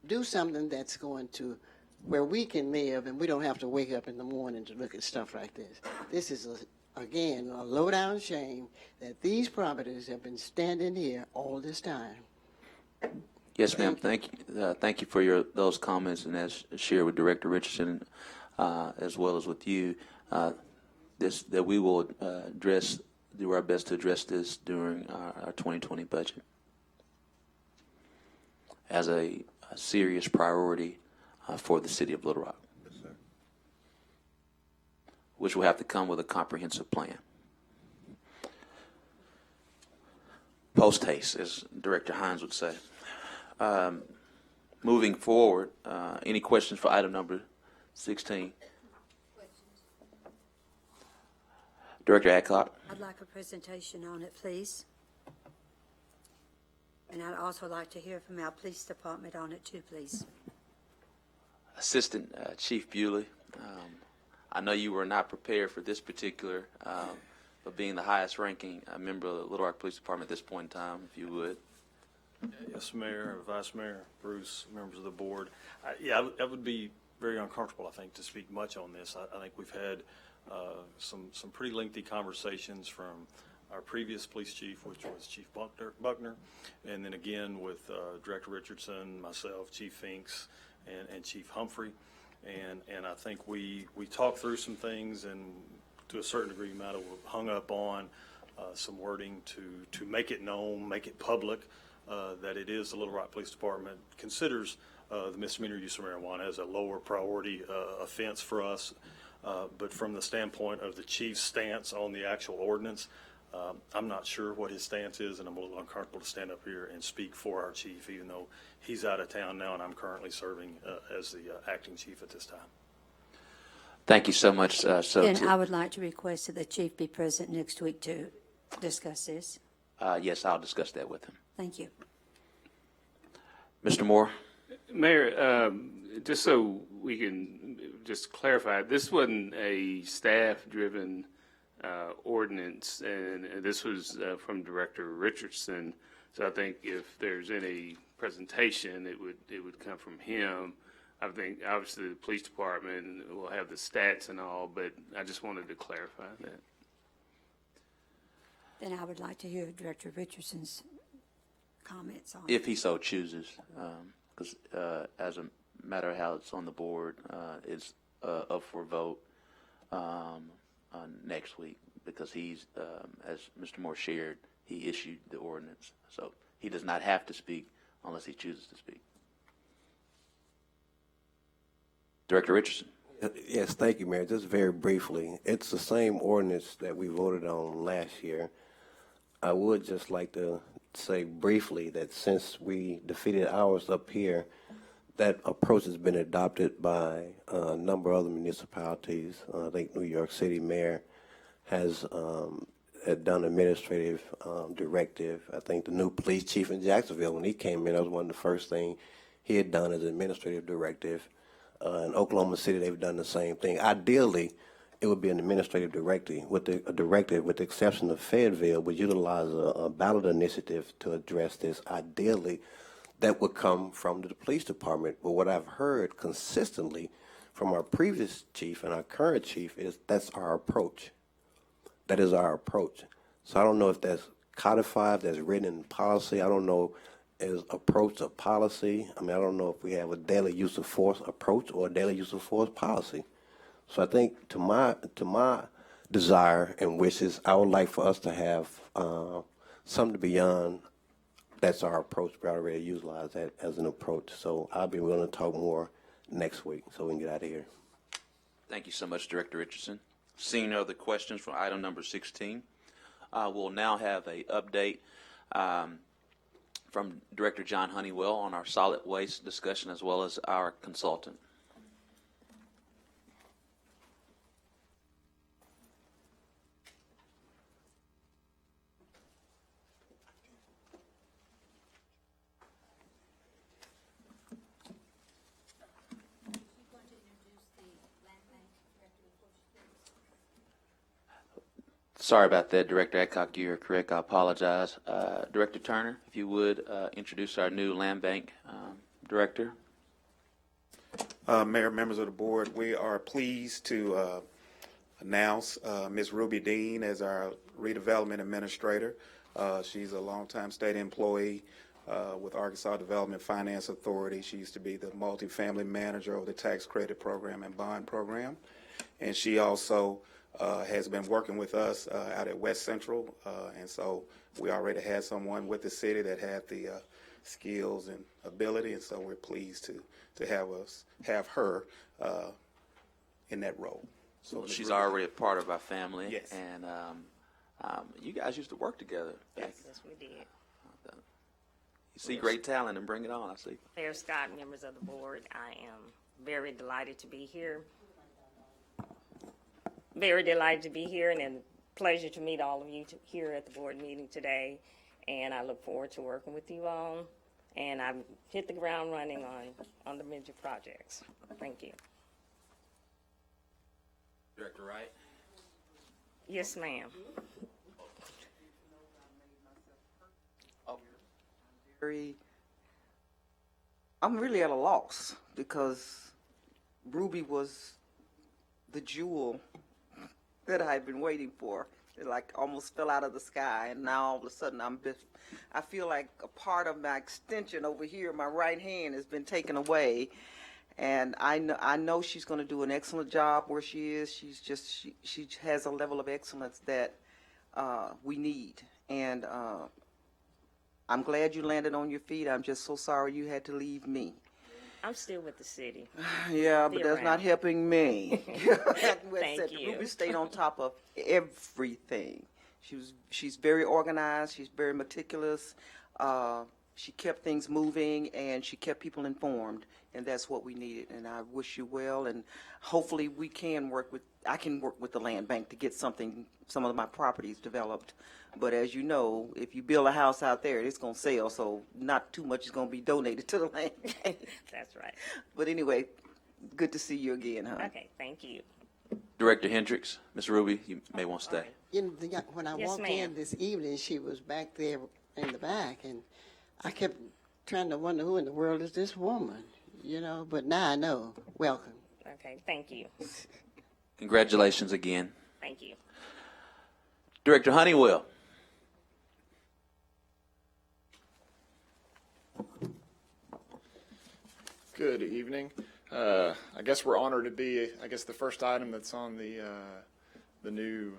Do something that's going to, where we can live and we don't have to wake up in the morning to look at stuff like this. This is, again, a low-down shame that these properties have been standing here all this time. Yes, ma'am. Thank you. Thank you for those comments, and as shared with Director Richardson, as well as with you, that we will do our best to address this during our 2020 budget as a serious priority for the city of Little Rock, which will have to come with a comprehensive plan. Post haste, as Director Hines would say. Moving forward, any questions for item number 16? Director Adcock. I'd like a presentation on it, please. And I'd also like to hear from our police department on it too, please. Assistant Chief Bewley, I know you were not prepared for this particular, but being the highest ranking member of the Little Rock Police Department at this point in time, if you would. Yes, Mayor, Vice Mayor, Bruce, members of the board. I would be very uncomfortable, I think, to speak much on this. I think we've had some pretty lengthy conversations from our previous police chief, which was Chief Buckner, and then again with Director Richardson, myself, Chief Finks, and Chief Humphrey. And I think we talked through some things, and to a certain degree, might have hung up on some wording to make it known, make it public, that it is the Little Rock Police Department considers the misdemeanor use of marijuana as a lower priority offense for us. But from the standpoint of the chief's stance on the actual ordinance, I'm not sure what his stance is, and I'm a little uncomfortable to stand up here and speak for our chief, even though he's out of town now and I'm currently serving as the acting chief at this time. Thank you so much. And I would like to request that the chief be present next week to discuss this. Yes, I'll discuss that with him. Thank you. Mr. Moore? Mayor, just so we can just clarify, this wasn't a staff-driven ordinance, and this was from Director Richardson. So I think if there's any presentation, it would come from him. I think obviously the police department will have the stats and all, but I just wanted to clarify that. Then I would like to hear Director Richardson's comments on If he so chooses, because as a matter of how it's on the board, it's up for vote next week, because he's, as Mr. Moore shared, he issued the ordinance. So he does not have to speak unless he chooses to speak. Director Richardson. Yes, thank you, Mayor. Just very briefly, it's the same ordinance that we voted on last year. I would just like to say briefly that since we defeated ours up here, that approach has been adopted by a number of other municipalities. I think New York City Mayor has had done administrative directive. I think the new police chief in Jacksonville, when he came in, that was one of the first things he had done as administrative directive. In Oklahoma City, they've done the same thing. Ideally, it would be an administrative directive, with the exception of Fayetteville, would utilize a ballot initiative to address this. Ideally, that would come from the police department. But what I've heard consistently from our previous chief and our current chief is that's our approach. That is our approach. So I don't know if that's codified, that's written in policy. I don't know as approach of policy. I mean, I don't know if we have a daily use of force approach or a daily use of force policy. So I think to my desire and wishes, I would like for us to have something beyond that's our approach. We already utilize that as an approach. So I'll be willing to talk more next week so we can get out of here. Thank you so much, Director Richardson. Seeing no other questions for item number 16, we'll now have an update from Director John Honeywell on our solid waste discussion, as well as our consultant. Sorry about that, Director Adcock. You're correct. I apologize. Director Turner, if you would introduce our new land bank director. Mayor, members of the board, we are pleased to announce Ms. Ruby Dean as our redevelopment administrator. She's a longtime state employee with Arkansas Development Finance Authority. She used to be the multifamily manager of the tax credit program and bond program. And she also has been working with us out at West Central. And so we already had someone with the city that had the skills and ability. And so we're pleased to have her in that role. So she's already a part of our family. Yes. And you guys used to work together. Yes, we did. You see great talent and bring it on, I see. Mayor Scott, members of the board, I am very delighted to be here. Very delighted to be here, and a pleasure to meet all of you here at the board meeting today. And I look forward to working with you all. And I've hit the ground running on the major projects. Thank you. Director Wright. Yes, ma'am. I'm really at a loss because Ruby was the jewel that I had been waiting for. It like almost fell out of the sky, and now all of a sudden I feel like a part of my extension over here, my right hand, has been taken away. And I know she's going to do an excellent job where she is. She has a level of excellence that we need. And I'm glad you landed on your feet. I'm just so sorry you had to leave me. I'm still with the city. Yeah, but that's not helping me. Thank you. Ruby stayed on top of everything. She's very organized. She's very meticulous. She kept things moving, and she kept people informed, and that's what we needed. And I wish you well, and hopefully I can work with the land bank to get some of my properties developed. But as you know, if you build a house out there, it's going to sell, so not too much is going to be donated to the land bank. That's right. But anyway, good to see you again, huh? Okay, thank you. Director Hendricks, Ms. Ruby, you may want to stay. When I Yes, walked ma'am. in this evening, she was back there in the back, and I kept trying to wonder who in the world is this woman, but now I know. Welcome. Okay, thank you. Congratulations again. Thank you. Director Honeywell. Good evening. I guess we're honored to be, the first item that's on the new,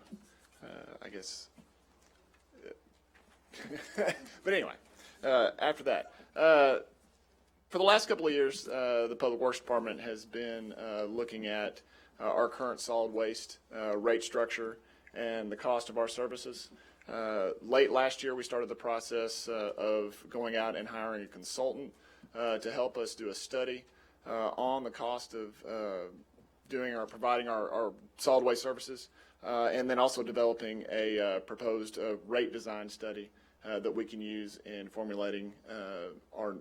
but anyway, after that, for the last couple of years, the Public Works Department has been looking at our current solid waste rate structure and the cost of our services. Late last year, we started the process of going out and hiring a consultant to help us do a study on the cost of providing our solid waste services, and then also developing a proposed rate design study that we can use in formulating our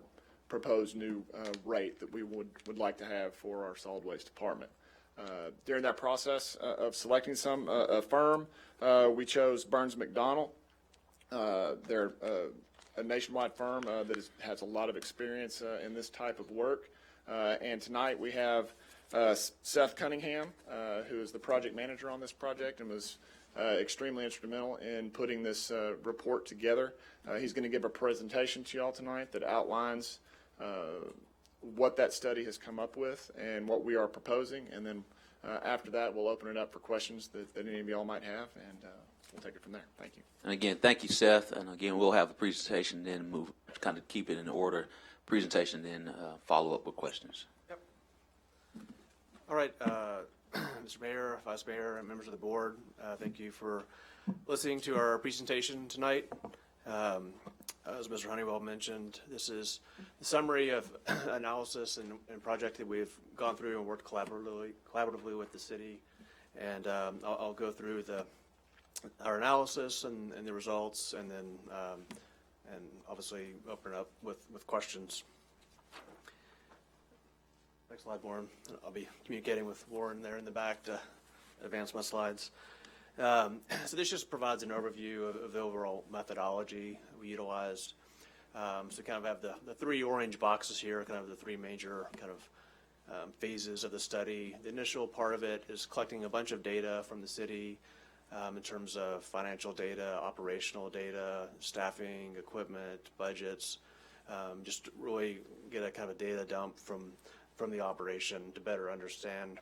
proposed new rate that we would like to have for our solid waste department. During that process of selecting a firm, we chose Burns McDonnell. They're a nationwide firm that has a lot of experience in this type of work. And tonight we have Seth Cunningham, who is the project manager on this project and was extremely instrumental in putting this report together. He's going to give a presentation to you all tonight that outlines what that study has come up with and what we are proposing. And then after that, we'll open it up for questions that any of you all might have, and we'll take it from there. Thank you. And again, thank you, Seth. And again, we'll have the presentation, then kind of keep it in order. Presentation, then follow up with questions. Yep. All right, Mr. Mayor, Vice Mayor, and members of the board, thank you for listening to our presentation tonight. As Mr. Honeywell mentioned, this is the summary of analysis and project that we've gone through and worked collaboratively with the city. And I'll go through our analysis and the results, and then and obviously open it up with questions. Next slide, Warren. I'll be communicating with Warren there in the back to advance my slides. So this just provides an overview of the overall methodology we utilized. So kind of have the three orange boxes here, kind of the three major kind of phases of the study. The initial part of it is collecting a bunch of data from the city in terms of financial data, operational data, staffing, equipment, budgets, just really get a kind of a data dump from the operation to better understand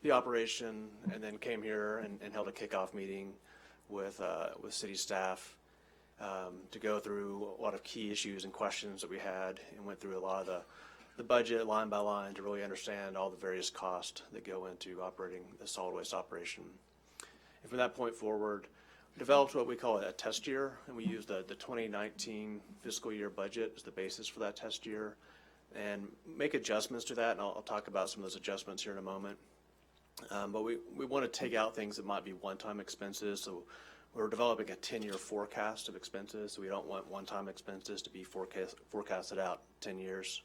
the operation, and then came here and held a kickoff meeting with city staff to go through a lot of key issues and questions that we had, and went through a lot of the budget line by line to really understand all the various costs that go into operating the solid waste operation. And from that point forward, we developed what we call a test year, and we used the 2019 fiscal year budget as the basis for that test year, and make adjustments to that, and I'll talk about some of those adjustments here in a moment. But we want to take out things that might be one-time expenses, so we're developing a 10-year forecast of expenses, so we don't want one-time expenses to be forecasted out 10 years.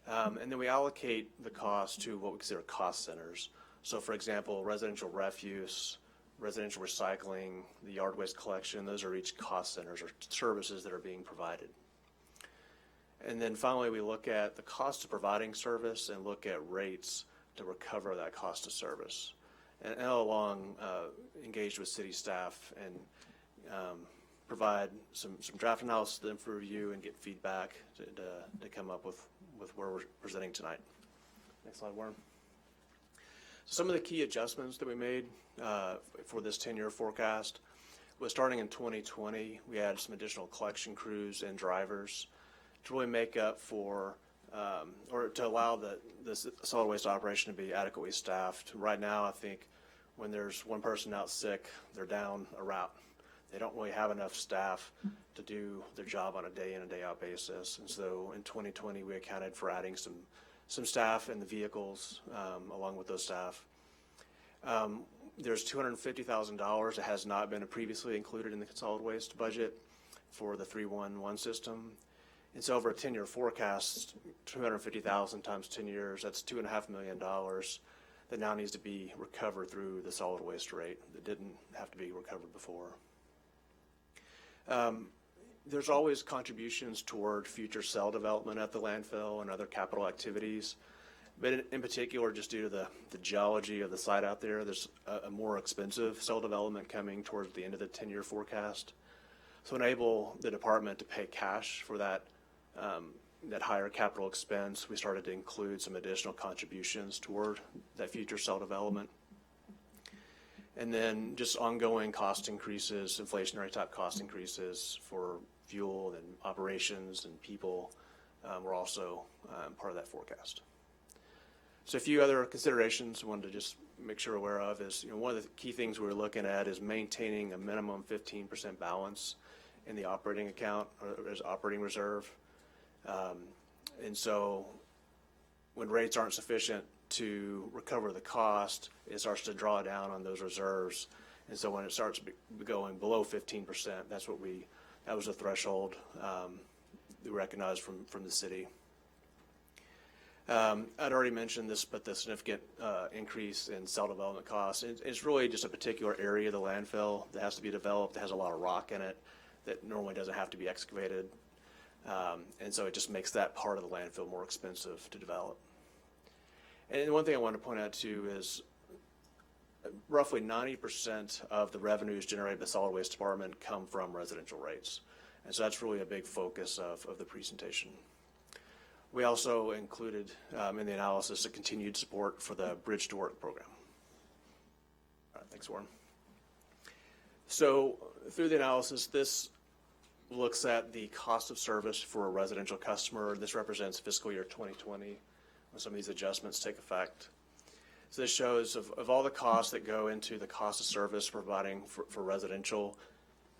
And then we allocate the cost to what we consider cost centers. So for example, residential refuse, residential recycling, the yard waste collection, those are each cost centers or services that are being provided. And then finally, we look at the cost of providing service and look at rates to recover that cost of service. And all along, engaged with city staff and provide some draft analysis to them for review and get feedback to come up with where we're presenting tonight. Next slide, Warren. So some of the key adjustments that we made for this 10-year forecast was starting in 2020, we added some additional collection crews and drivers to really make up for or to allow the solid waste operation to be adequately staffed. Right now, I think when there's one person out sick, they're down a route. They don't really have enough staff to do their job on a day in and day out basis. And so in 2020, we accounted for adding some staff in the vehicles along with those staff. There's $250,000 that has not been previously included in the solid waste budget for the 311 system. And so over a 10-year forecast, 250,000 times 10 years, that's $2.5 million that now needs to be recovered through the solid waste rate that didn't have to be recovered before. There's always contributions toward future cell development at the landfill and other capital activities. But in particular, just due to the geology of the site out there, there's a more expensive cell development coming towards the end of the 10-year forecast. So enable the department to pay cash for that higher capital expense, we started to include some additional contributions toward that future cell development. And then just ongoing cost increases, inflationary type cost increases for fuel and operations and people were also part of that forecast. So a few other considerations I wanted to just make sure aware of is, one of the key things we're looking at is maintaining a minimum 15% balance in the operating account or as operating reserve. And so when rates aren't sufficient to recover the cost, it starts to draw down on those reserves. And so when it starts going below 15%, that was a threshold we recognized from the city. I'd already mentioned this, but the significant increase in cell development costs, it's really just a particular area of the landfill that has to be developed, that has a lot of rock in it that normally doesn't have to be excavated. And so it just makes that part of the landfill more expensive to develop. And one thing I want to point out too is roughly 90% of the revenues generated by the solid waste department come from residential rates. And so that's really a big focus of the presentation. We also included in the analysis a continued support for the Bridge to Work program. All right, thanks, Warren. So through the analysis, this looks at the cost of service for a residential customer. This represents fiscal year 2020 when some of these adjustments take effect. So this shows of all the costs that go into the cost of service providing for residential,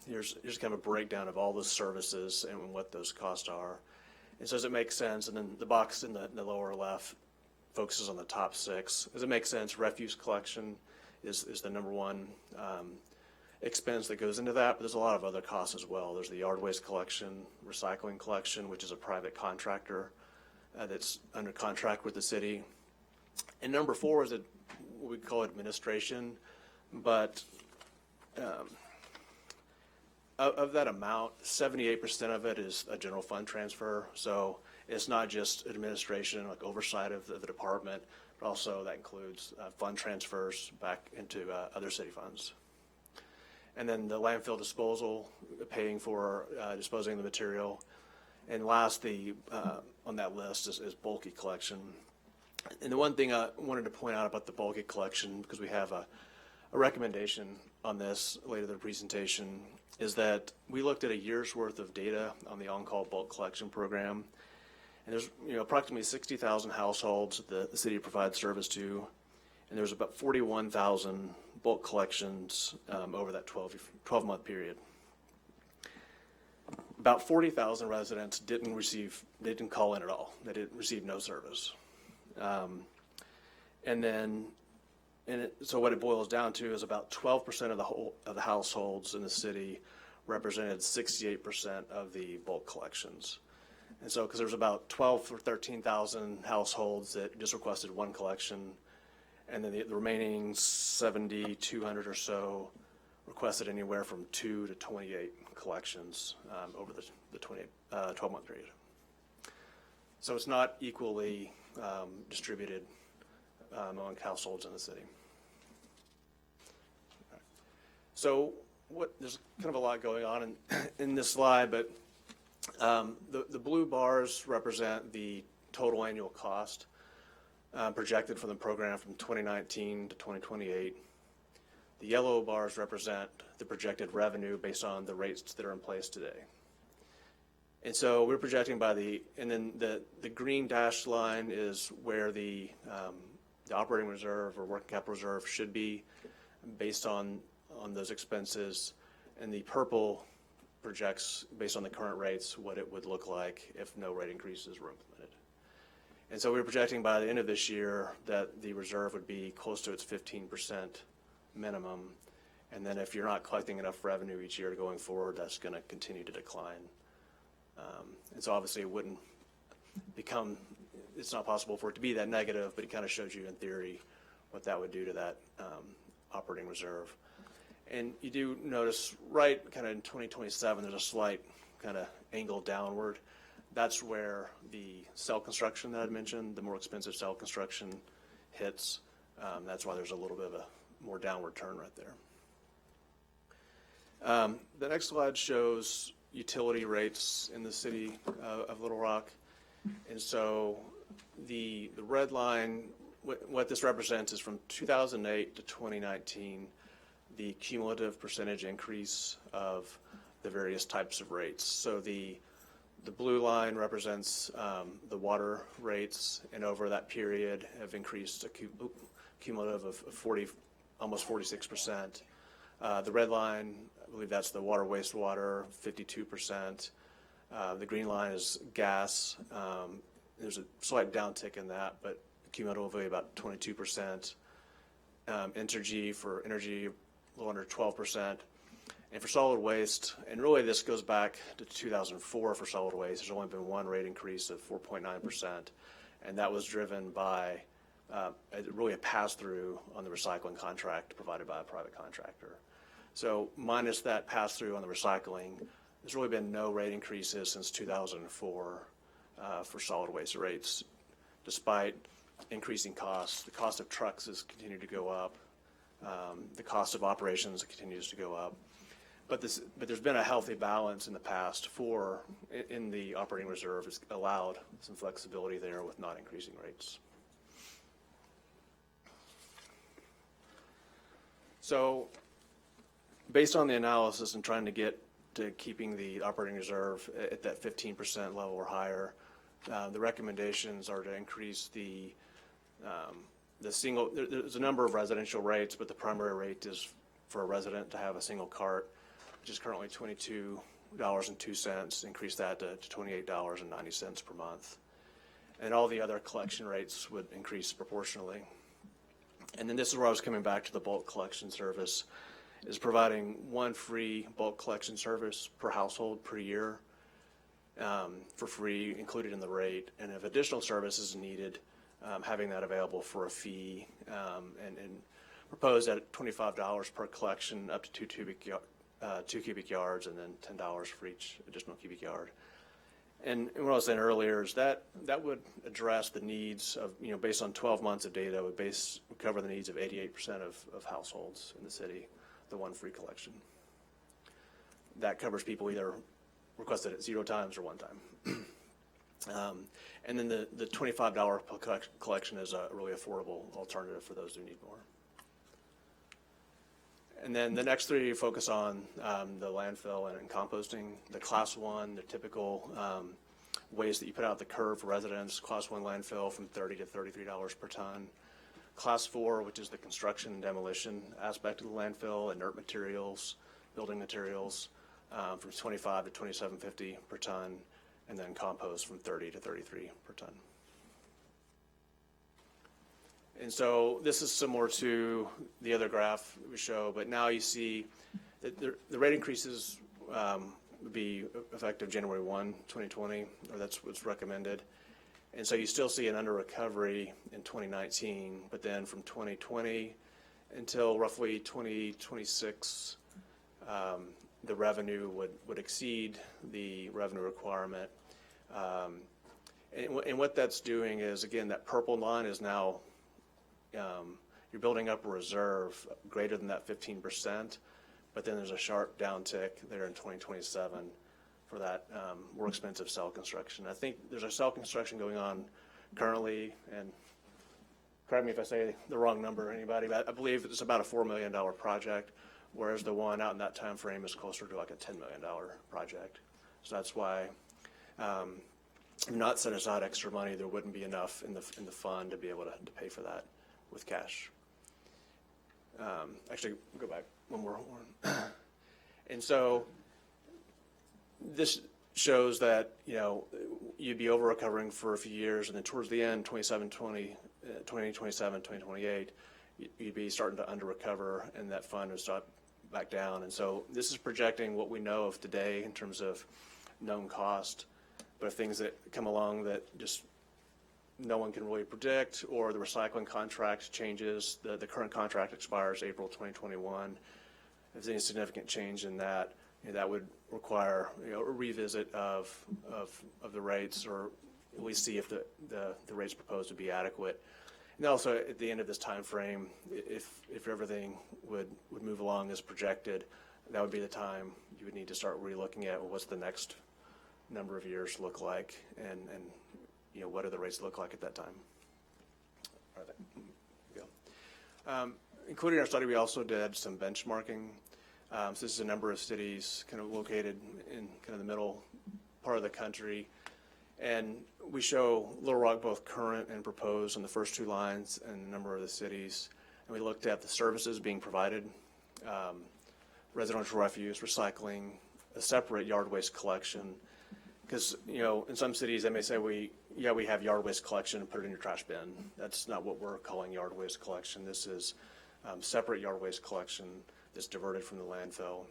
here's kind of a breakdown of all the services and what those costs are. And so does it make sense? And then the box in the lower left focuses on the top six. Does it make sense? Refuse collection is the number one expense that goes into that, but there's a lot of other costs as well. There's the yard waste collection, recycling collection, which is a private contractor that's under contract with the city. And number four is what we call administration. but of that amount, 78% of it is a general fund transfer. So it's not just administration, like oversight of the department, but also that includes fund transfers back into other city funds. And then the landfill disposal, paying for disposing of the material. And lastly, on that list is bulky collection. And the one thing I wanted to point out about the bulky collection, because we have a recommendation on this later in the presentation, is that we looked at a year's worth of data on the on-call bulk collection program. And there's approximately 60,000 households that the city provides service to, and there's about 41,000 bulk collections over that 12-month period. About 40,000 residents they didn't call in at all. They didn't receive no service. So what it boils down to is about 12% of the households in the city represented 68% of the bulk collections. And so, because there's about 12 or 13,000 households that just requested one collection, and then the remaining 7,200 or so requested anywhere from 2 to 28 collections over the 12-month period. So it's not equally distributed among households in the city. So there's kind of a lot going on in this slide, but the blue bars represent the total annual cost projected for the program from 2019 to 2028. The yellow bars represent the projected revenue based on the rates that are in place today. And so we're projecting and then the green dashed line is where the operating reserve or working capital reserve should be based on those expenses, and the purple projects, based on the current rates, what it would look like if no rate increases were implemented. And so we're projecting by the end of this year that the reserve would be close to its 15% minimum, and then if you're not collecting enough revenue each year going forward, that's going to continue to decline. And so obviously it wouldn't become, it's not possible for it to be that negative, but it kind of shows you in theory what that would do to that operating reserve. And you do notice right kind of in 2027, there's a slight kind of angle downward. That's where the cell construction that I mentioned, the more expensive cell construction hits. That's why there's a little bit of a more downward turn right there. The next slide shows utility rates in the city of Little Rock. And so the red line, what this represents is from 2008 to 2019, the cumulative percentage increase of the various types of rates. So the blue line represents the water rates, and over that period have increased a cumulative of almost 46%. The red line, I believe that's the water wastewater, 52%. The green line is gas. There's a slight downtick in that, but cumulatively about 22%. Entergy for energy, a little under 12%. And for solid waste, and really this goes back to 2004 for solid waste, there's only been one rate increase of 4.9%, and that was driven by really a pass-through on the recycling contract provided by a private contractor. So minus that pass-through on the recycling, there's really been no rate increases since 2004 for solid waste rates, despite increasing costs. The cost of trucks has continued to go up. The cost of operations continues to go up. But there's been a healthy balance in the past in the operating reserve. It's allowed some flexibility there with not increasing rates. So based on the analysis and trying to get to keeping the operating reserve at that 15% level or higher, the recommendations are to increase the single, there's a number of residential rates, but the primary rate is for a resident to have a single cart, which is currently $22.02, increase that to $28.90 per month. And all the other collection rates would increase proportionally. And then this is where I was coming back to the bulk collection service, is providing one free bulk collection service per household per year for free, included in the rate. And if additional service is needed, having that available for a fee. And proposed at $25 per collection up to 2 cubic yards, and then $10 for each additional cubic yard. And what I was saying earlier is that would address the needs of, based on 12 months of data, would cover the needs of 88% of households in the city, the one free collection. That covers people either requested it 0 times or 1 time. And then the $25 per collection is a really affordable alternative for those who need more. And then the next 3 focus on the landfill and composting. The Class 1, the typical waste that you put out the curb for residents. Class 1 landfill from $30 to $33 per ton. Class 4, which is the construction and demolition aspect of the landfill, inert materials, building materials, from $25 to $27.50 per ton, and then compost from $30 to $33 per ton. And so this is similar to the other graph we show, but now you see that the rate increases would be effective January 1, 2020, or that's what's recommended. And so you still see an under recovery in 2019, but then from 2020 until roughly 2026, the revenue would exceed the revenue requirement. And what that's doing is, again, that purple line is now, you're building up a reserve greater than that 15%, but then there's a sharp downtick there in 2027 for that more expensive cell construction. I think there's a cell construction going on currently, and correct me if I say the wrong number, anybody, but I believe it's about a $4 million project, whereas the one out in that time frame is closer to like a $10 million project. So that's why if not set aside extra money, there wouldn't be enough in the fund to be able to pay for that with cash. Actually, go back one more. And so this shows that, you'd be over recovering for a few years, and then towards the end, 2027, 2028, you'd be starting to under recover, and that fund would start back down. And so this is projecting what we know of today in terms of known cost, but things that come along that just no one can really predict, or the recycling contract changes, the current contract expires April 2021. If there's any significant change in that, that would require a revisit of the rates, or at least see if the rates proposed would be adequate. And also at the end of this time frame, if everything would move along as projected, that would be the time you would need to start relooking at, well, what's the next number of years look like, and what do the rates look like at that time. Including our study, we also did some benchmarking. So this is a number of cities kind of located in kind of the middle part of the country. And we show Little Rock both current and proposed on the first 2 lines, and a number of the cities. And we looked at the services being provided, residential refuse, recycling, a separate yard waste collection. Because, in some cities they may say, we have yard waste collection and put it in your trash bin. That's not what we're calling yard waste collection. This is separate yard waste collection that's diverted from the landfill.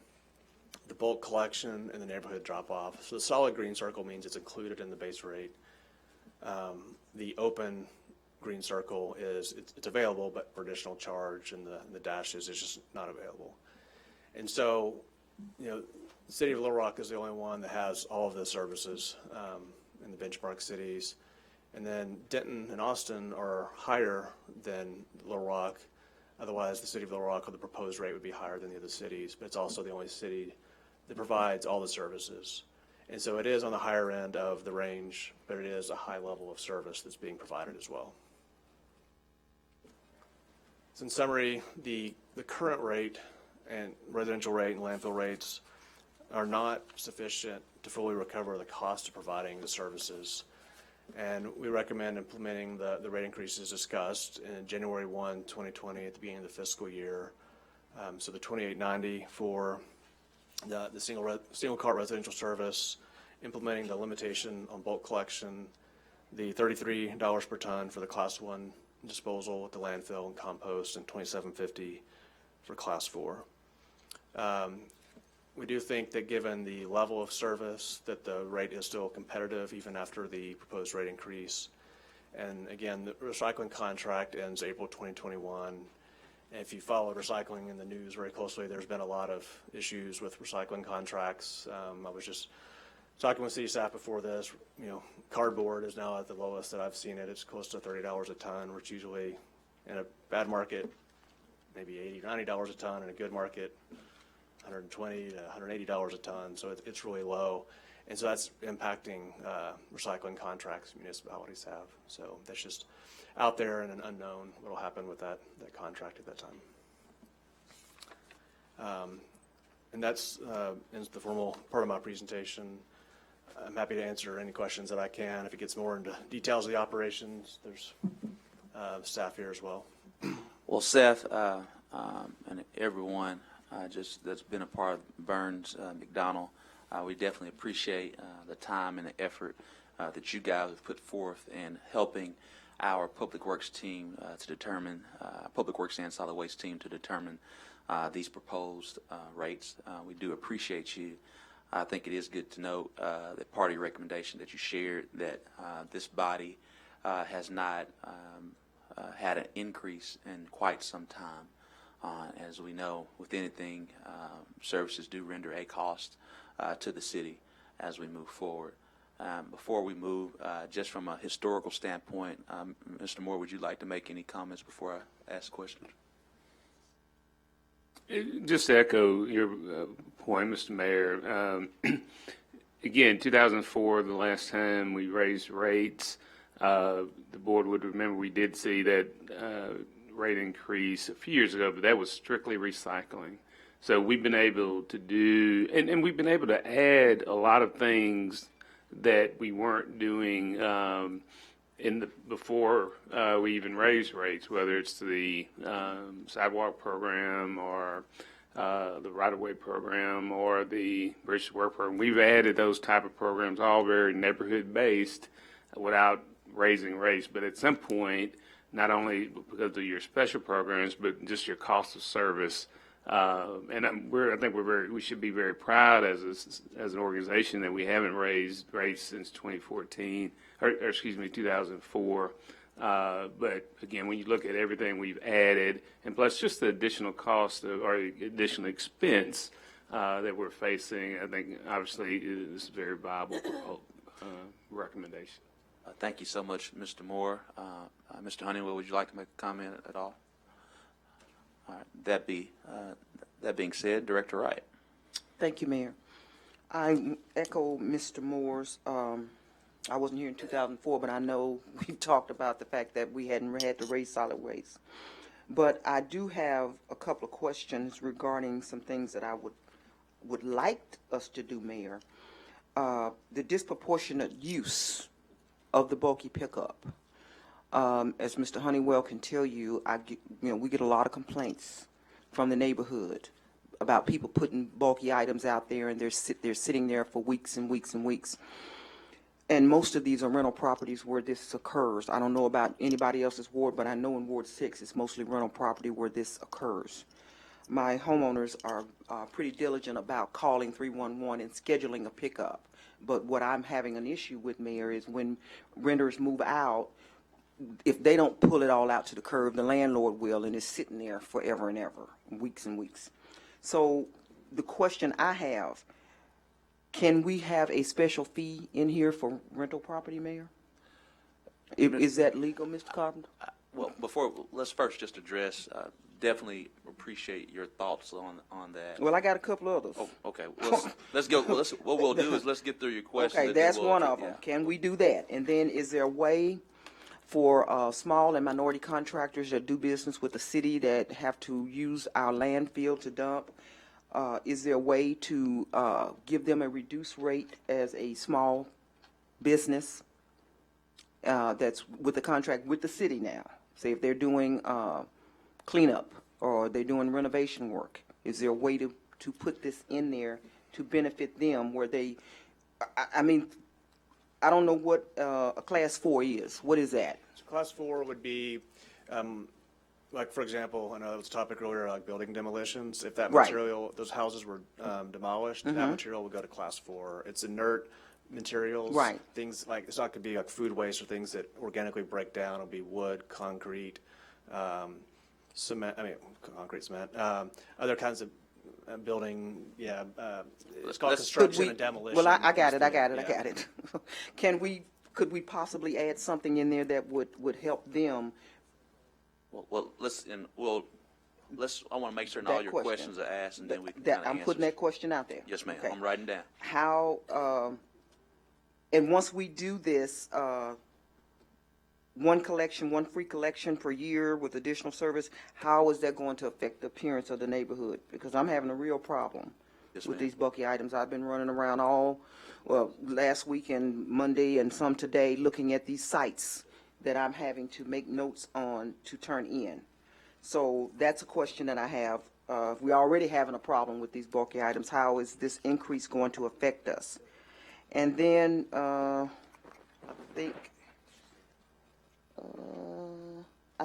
The bulk collection and the neighborhood drop-off. So the solid green circle means it's included in the base rate. The open green circle is it's available, but for additional charge, and the dashes is just not available. And so, the city of Little Rock is the only one that has all of the services in the benchmark cities. And then Denton and Austin are higher than Little Rock. Otherwise, the city of Little Rock, or the proposed rate, would be higher than the other cities, but it's also the only city that provides all the services. And so it is on the higher end of the range, but it is a high level of service that's being provided as well. So in summary, the current rate and residential rate and landfill rates are not sufficient to fully recover the cost of providing the services. And we recommend implementing the rate increases discussed in January 1, 2020 at the beginning of the fiscal year. So the $28.90 for the single cart residential service, implementing the limitation on bulk collection, the $33 per ton for the Class 1 disposal at the landfill and compost, and $27.50 for Class 4. We do think that given the level of service that the rate is still competitive even after the proposed rate increase. And again, the recycling contract ends April 2021, And if you follow recycling in the news very closely, there's been a lot of issues with recycling contracts. I was just talking with city staff before this. Cardboard is now at the lowest that I've seen it. It's close to $30 a ton, which usually in a bad market, maybe $80 or $90 a ton. In a good market, $120 to $180 a ton. So it's really low. And so that's impacting recycling contracts municipalities have. So that's just out there and an unknown what will happen with that contract at that time. And that's ends the formal part of my presentation. I'm happy to answer any questions that I can. If it gets more into details of the operations, there's staff here as well. Well, Seth, and everyone that's been a part of Burns McDonnell, we definitely appreciate the time and the effort that you guys have put forth in helping our Public Works team to determine, Public Works and Solid Waste team to determine these proposed rates. We do appreciate you. I think it is good to note the party recommendation that you shared that this body has not had an increase in quite some time. As we know, with anything, services do render a cost to the city as we move forward. Before we move, just from a historical standpoint, Mr. Moore, would you like to make any comments before I ask questions? Just to echo your point, Mr. Mayor, again, 2004, the last time we raised rates, the board would remember we did see that rate increase a few years ago, but that was strictly recycling. So we've been able to do, and we've been able to add a lot of things that we weren't doing before we even raised rates, whether it's the sidewalk program or the right-of-way program or the bridge to work program. We've added those type of programs, all very neighborhood-based, without raising rates. But at some point, not only because of your special programs, but just your cost of service. And I think we should be very proud as an organization that we haven't raised rates since 2014, or excuse me, 2004. But again, when you look at everything we've added, and plus just the additional cost or additional expense that we're facing, I think obviously is a very viable recommendation. Thank you so much, Mr. Moore. Mr. Honeywell, would you like to make a comment at all? All right. That being said, Director Wright. Thank you, Mayor. I echo Mr. Moore's. I wasn't here in 2004, but I know we talked about the fact that we hadn't had to raise solid waste. But I do have a couple of questions regarding some things that I would like us to do, Mayor. The disproportionate use of the bulky pickup. As Mr. Honeywell can tell you, we get a lot of complaints from the neighborhood about people putting bulky items out there, and they're sitting there for weeks and weeks and weeks. And most of these are rental properties where this occurs. I don't know about anybody else's ward, but I know in Ward 6 it's mostly rental property where this occurs. My homeowners are pretty diligent about calling 311 and scheduling a pickup. But what I'm having an issue with, Mayor, is when renters move out, if they don't pull it all out to the curb, the landlord will, and it's sitting there forever and ever, weeks and weeks. So the question I have, can we have a special fee in here for rental property, Mayor? Is that legal, Mr. Carpenter? Well, let's first just address, definitely appreciate your thoughts on that. Well, I got a couple others. Oh, okay. Well, let's go. What we'll do is let's get through your questions. Okay, that's one of them. Yeah. Can we do that? And then is there a way for small and minority contractors that do business with the city that have to use our landfill to dump, is there a way to give them a reduced rate as a small business that's with a contract with the city now? Say if they're doing cleanup or they're doing renovation work, is there a way to put this in there to benefit them where they, I mean, I don't know what a class 4 is. What is that? So class 4 would be, like, for example, I know it was a topic earlier, like building demolitions. If that Right. material, those houses were demolished, that material would go to class 4. It's inert materials. Right. Things like, it's not going to be like food waste or things that organically break down. It'll be wood, concrete, cement, concrete cement, other kinds of building, it's called construction and demolition. Well, I got it. Yeah. Could we possibly add something in there that would help them? Well, I want to make certain all your questions are asked, and then we can That kind of I'm answer. putting that question out there. Yes, ma'am. Okay. I'm writing down. How, and once we do this, one free collection per year with additional service, how is that going to affect the appearance of the neighborhood? Because I'm having a real problem Yes, with ma'am. these bulky items. I've been running around last week and Monday and some today looking at these sites that I'm having to make notes on to turn in. So that's a question that I have. We're already having a problem with these bulky items. How is this increase going to affect us? And then I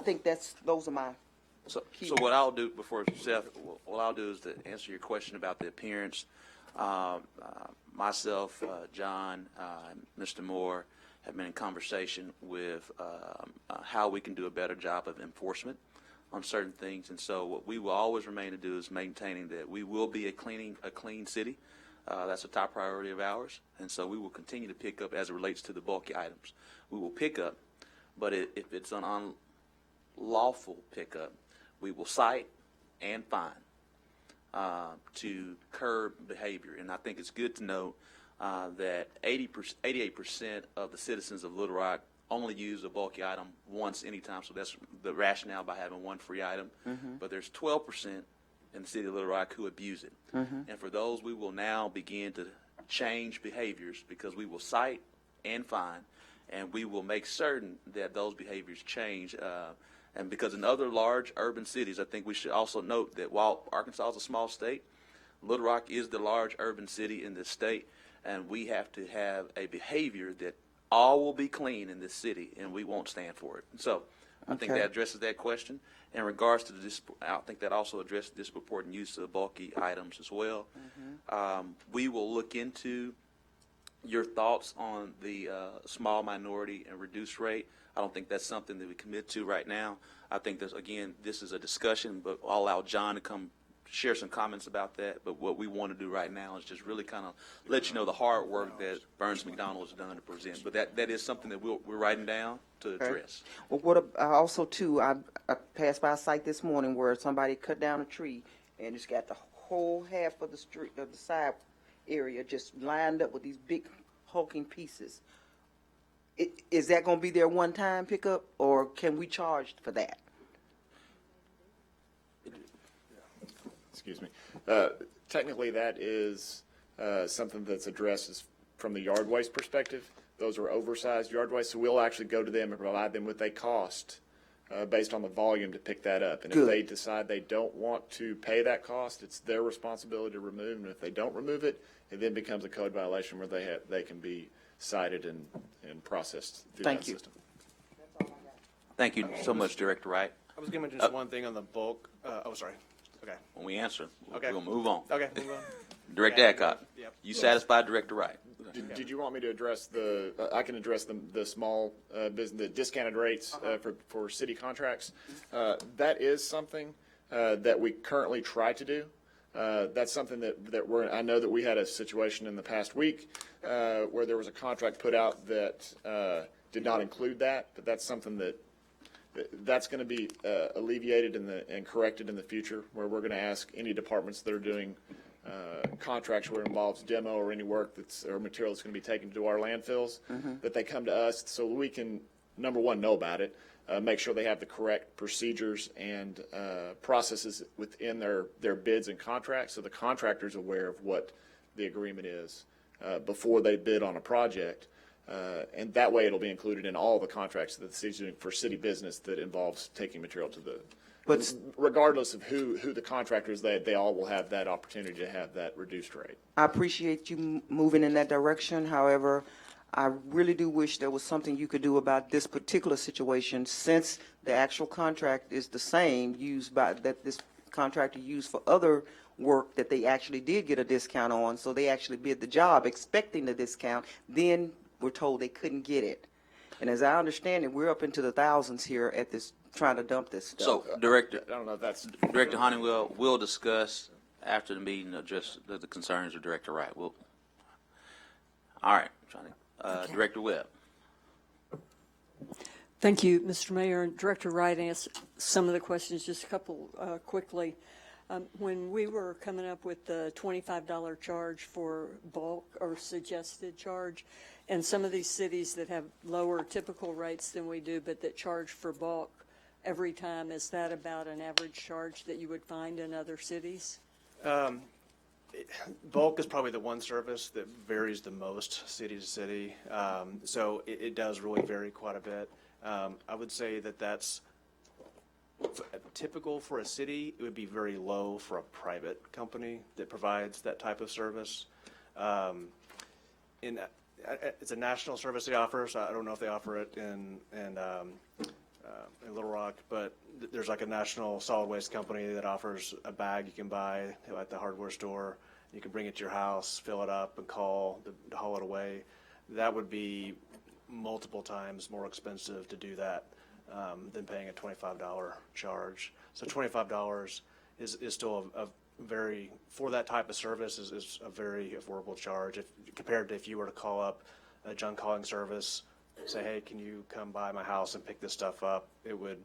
think those are my So what I'll do before Seth, what I'll do is to answer your question about the appearance. Myself, John, and Mr. Moore have been in conversation with how we can do a better job of enforcement on certain things. And so what we will always remain to do is maintaining that we will be a clean city. That's a top priority of ours. And so we will continue to pick up as it relates to the bulky items. We will pick up, but if it's an unlawful pickup, we will cite and fine to curb behavior. And I think it's good to note that 88% of the citizens of Little Rock only use a bulky item once anytime. So that's the rationale by having one free item. Mm-hmm. But there's 12% in the city of Little Rock who abuse it. Mm-hmm. And for those, we will now begin to change behaviors because we will cite and fine, and we will make certain that those behaviors change. And because in other large urban cities, I think we should also note that while Arkansas is a small state, Little Rock is the large urban city in this state, and we have to have a behavior that all will be clean in this city, and we won't stand for it. So I think Okay. that addresses that question. In regards to I think that also addresses disproportionate use of bulky items as well. We will look into your thoughts on the small minority and reduced rate. I don't think that's something that we commit to right now. I think this is a discussion, but I'll allow John to come share some comments about that. But what we want to do right now is just really kind of let you know the hard work that Burns McDonnell has done to present. But that is something that we're writing down to address. Well, also too, I passed by a site this morning where somebody cut down a tree and it's got the whole half of the street of the side area just lined up with these big hulking pieces. Is that going to be their one-time pickup, or can we charge for that? Excuse me. Technically, that is something that's addressed from the yard waste perspective. Those are oversized yard waste, so we'll actually go to them and provide them with a cost based on the volume to pick that up. And Good. if they decide they don't want to pay that cost, it's their responsibility to remove. And if they don't remove it, it then becomes a code violation where they can be cited and processed through Thank that you. system. Thank you so much, Director Wright. I was going to mention one thing on the bulk. Sorry. Okay. When we answer, Okay. we'll move on. Okay. Move on. Director Adcock, Yep. you satisfied Director Wright? Did you want me to address I can address the small business, the discounted rates for city contracts. That is something that we currently try to do. That's something that I know that we had a situation in the past week where there was a contract put out that did not include that, but that's something that's going to be alleviated and corrected in the future, where we're going to ask any departments that are doing contracts where it involves demo or any work or material that's going to be taken to our landfills, that they come to us so we can, number one, know about it, make sure they have the correct procedures and processes within their bids and contracts, so the contractor's aware of what the agreement is before they bid on a project. And that way it'll be included in all the contracts that the city's doing for city business that involves taking material to the, But regardless of who the contractor is, they all will have that opportunity to have that reduced rate. I appreciate you moving in that direction. However, I really do wish there was something you could do about this particular situation, since the actual contract is the same that this contractor used for other work that they actually did get a discount on. So they actually bid the job expecting the discount. Then we're told they couldn't get it. And as I understand it, we're up into the thousands here at this, trying to dump this stuff. So, Director, I don't know if that's. Director Honeywell will discuss after the meeting, address the concerns of Director Wright. All right, Director Webb. Thank you, Mr. Mayor. And Director Wright asked some of the questions, just a couple quickly. When we were coming up with the $25 charge for bulk or suggested charge, and some of these cities that have lower typical rates than we do, but that charge for bulk every time, is that about an average charge that you would find in other cities? Bulk is probably the one service that varies the most city to city. So it does really vary quite a bit. I would say that that's typical for a city. It would be very low for a private company that provides that type of service. It's a national service they offer, so I don't know if they offer it in Little Rock, but there's like a national solid waste company that offers a bag you can buy at the hardware store. You can bring it to your house, fill it up, and call to haul it away. That would be multiple times more expensive to do that than paying a $25 charge. So $25 is still a very, for that type of service, is a very affordable charge compared to if you were to call up a junk hauling service, say, hey, can you come by my house and pick this stuff up? It would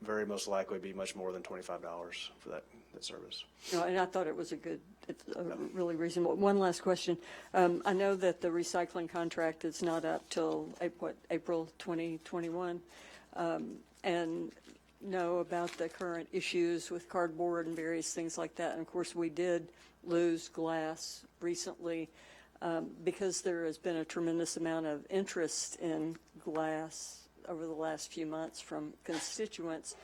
very most likely be much more than $25 for that service. No, and I thought it was really reasonable. One last question. I know that the recycling contract is not up till April 2021, and know about the current issues with cardboard and various things like that. And of course, we did lose glass recently because there has been a tremendous amount of interest in glass over the last few months from constituents.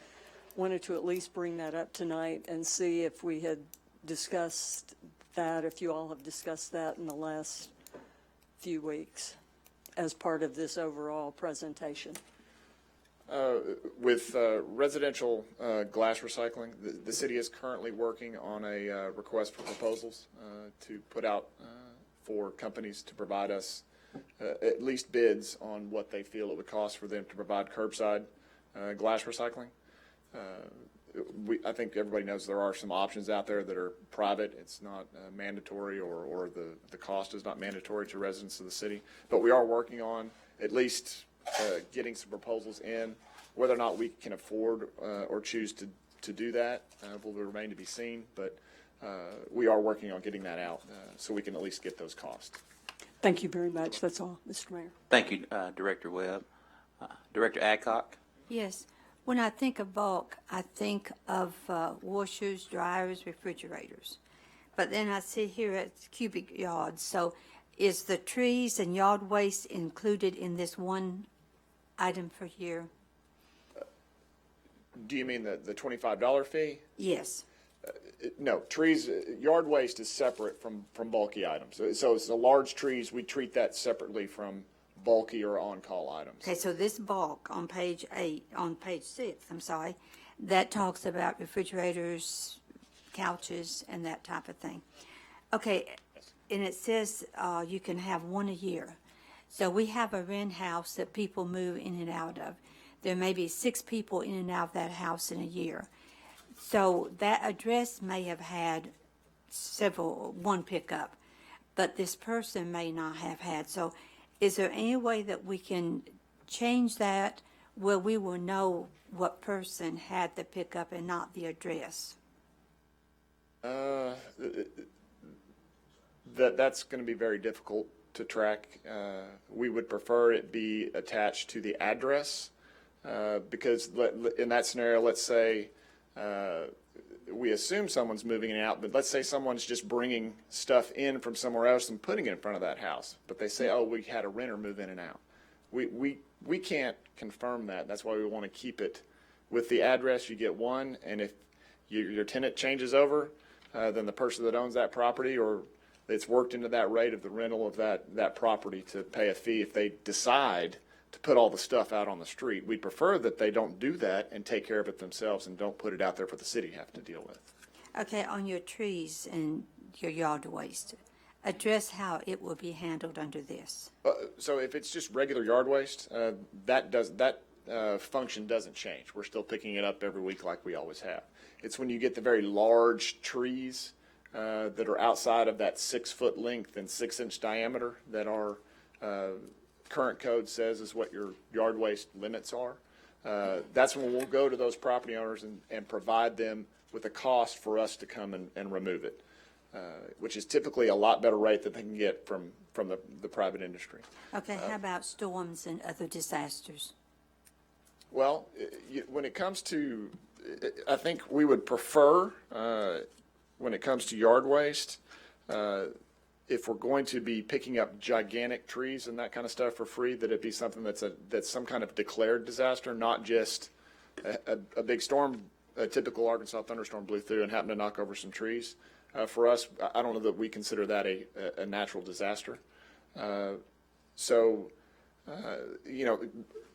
Wanted to at least bring that up tonight and see if we had discussed that, if you all have discussed that in the last few weeks as part of this overall presentation. With residential glass recycling, the city is currently working on a request for proposals to put out for companies to provide us at least bids on what they feel it would cost for them to provide curbside glass recycling. I think everybody knows there are some options out there that are private. It's not mandatory, or the cost is not mandatory to residents of the city. But we are working on at least getting some proposals in. Whether or not we can afford or choose to do that will remain to be seen. But we are working on getting that out so we can at least get those costs. Thank you very much. That's all, Mr. Mayor. Thank you, Director Webb. Director Adcock. Yes. When I think of bulk, I think of washers, dryers, refrigerators. But then I see here it's cubic yards. So is the trees and yard waste included in this one item per year? Do you mean the $25 fee? Yes. No, trees, yard waste is separate from bulky items. So it's the large trees, we treat that separately from bulky or on-call items. Okay, so this bulk on page 6, that talks about refrigerators, couches, and that type of thing. Okay, and it says you can have one a year. So we have a rent house that people move in and out of. There may be 6 people in and out of that house in a year. So that address may have had one pickup, but this person may not have had. So is there any way that we can change that where we will know what person had the pickup and not the address? That's going to be very difficult to track. We would prefer it be attached to the address because in that scenario, let's say we assume someone's moving in and out, but let's say someone's just bringing stuff in from somewhere else and putting it in front of that house. But they say, oh, we had a renter move in and out. We can't confirm that. That's why we want to keep it with the address. You get one, and if your tenant changes over, then the person that owns that property or it's worked into that rate of the rental of that property to pay a fee if they decide to put all the stuff out on the street. We'd prefer that they don't do that and take care of it themselves and don't put it out there for the city to have to deal with. Okay, on your trees and your yard waste, address how it will be handled under this. So if it's just regular yard waste, that function doesn't change. We're still picking it up every week like we always have. It's when you get the very large trees that are outside of that 6-foot length and 6-inch diameter that our current code says is what your yard waste limits are. That's when we'll go to those property owners and provide them with a cost for us to come and remove it, which is typically a lot better rate than they can get from the private industry. Okay, how about storms and other disasters? Well, when it comes to, I think we would prefer, when it comes to yard waste, if we're going to be picking up gigantic trees and that kind of stuff for free, that it be something that's some kind of declared disaster, not just a big storm. A typical Arkansas thunderstorm blew through and happened to knock over some trees. For us, I don't know that we consider that a natural disaster.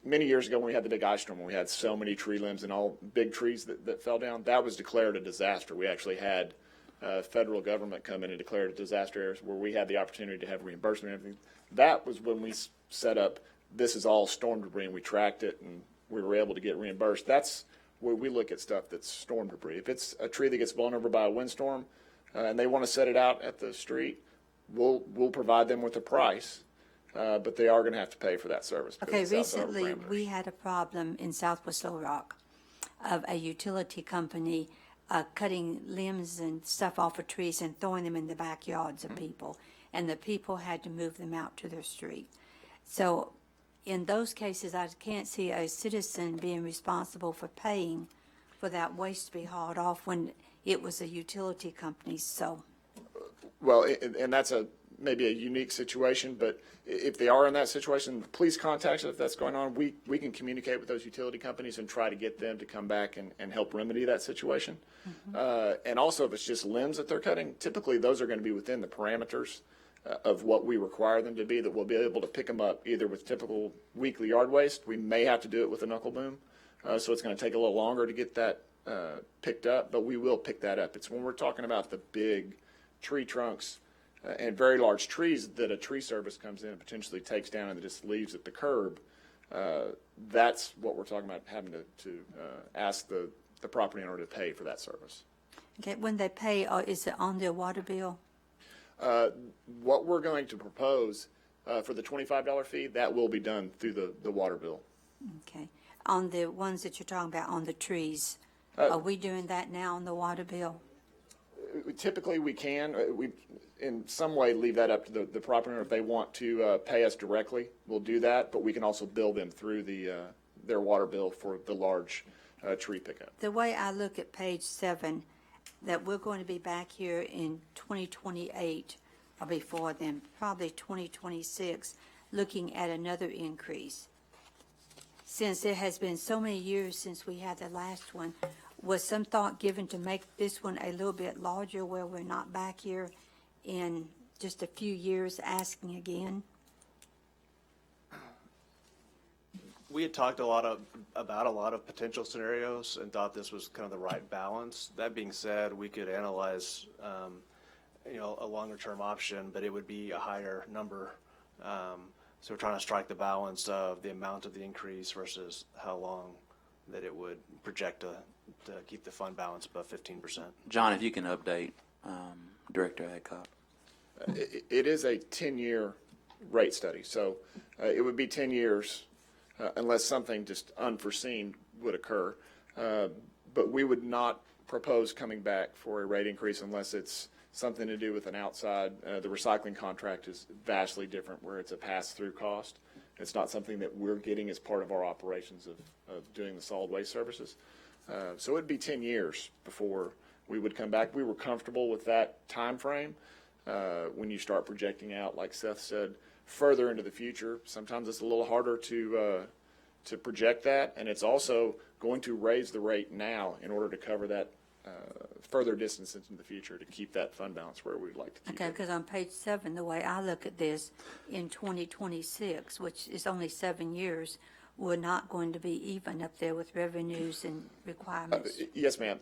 Many years ago when we had the big ice storm, when we had so many tree limbs and all big trees that fell down, that was declared a disaster. We actually had federal government come in and declare it a disaster areas where we had the opportunity to have reimbursement and everything. That was when we set up, this is all storm debris, and we tracked it and we were able to get reimbursed. That's where we look at stuff that's storm debris. If it's a tree that gets blown over by a windstorm and they want to set it out at the street, we'll provide them with a price. But they are going to have to pay for that service. Okay, recently we had a problem in Southwest Little Rock of a utility company cutting limbs and stuff off of trees and throwing them in the backyards of people, and the people had to move them out to their street. So in those cases, I can't see a citizen being responsible for paying for that waste to be hauled off when it was a utility company. So, well, and that's maybe a unique situation, but if they are in that situation, please contact us if that's going on. We can communicate with those utility companies and try to get them to come back and help remedy that situation. And also, if it's just limbs that they're cutting, typically those are going to be within the parameters of what we require them to be, that we'll be able to pick them up either with typical weekly yard waste. We may have to do it with a knuckle boom, so it's going to take a little longer to get that picked up, but we will pick that up. It's when we're talking about the big tree trunks and very large trees that a tree service comes in and potentially takes down and just leaves at the curb. That's what we're talking about, having to ask the property owner to pay for that service. okay, when they pay, is it on their water bill? What we're going to propose for the $25 fee, that will be done through the water bill. Okay, on the ones that you're talking about, on the trees, are we doing that now on the water bill? Typically, we can. We, in some way, leave that up to the property owner. If they want to pay us directly, we'll do that, but we can also bill them through their water bill for the large tree pickup. The way I look at page 7, that we're going to be back here in 2028 or before then, probably 2026, looking at another increase. Since there has been so many years since we had the last one, was some thought given to make this one a little bit larger where we're not back here in just a few years asking again? We had talked about a lot of potential scenarios and thought this was kind of the right balance. That being said, we could analyze, a longer-term option, but it would be a higher number. So we're trying to strike the balance of the amount of the increase versus how long that it would project to keep the fund balance above 15%. John, if you can update Director Adcock. It is a 10-year rate study, so it would be 10 years unless something just unforeseen would occur. But we would not propose coming back for a rate increase unless it's something to do with an outside. The recycling contract is vastly different, where it's a pass-through cost. It's not something that we're getting as part of our operations of doing the solid waste services. So it'd be 10 years before we would come back. We were comfortable with that time frame. When you start projecting out, like Seth said, further into the future, sometimes it's a little harder to project that, and it's also going to raise the rate now in order to cover that further distance into the future to keep that fund balance where we'd like to keep Okay, it. because on page 7, the way I look at this, in 2026, which is only 7 years, we're not going to be even up there with revenues and requirements. Yes, ma'am.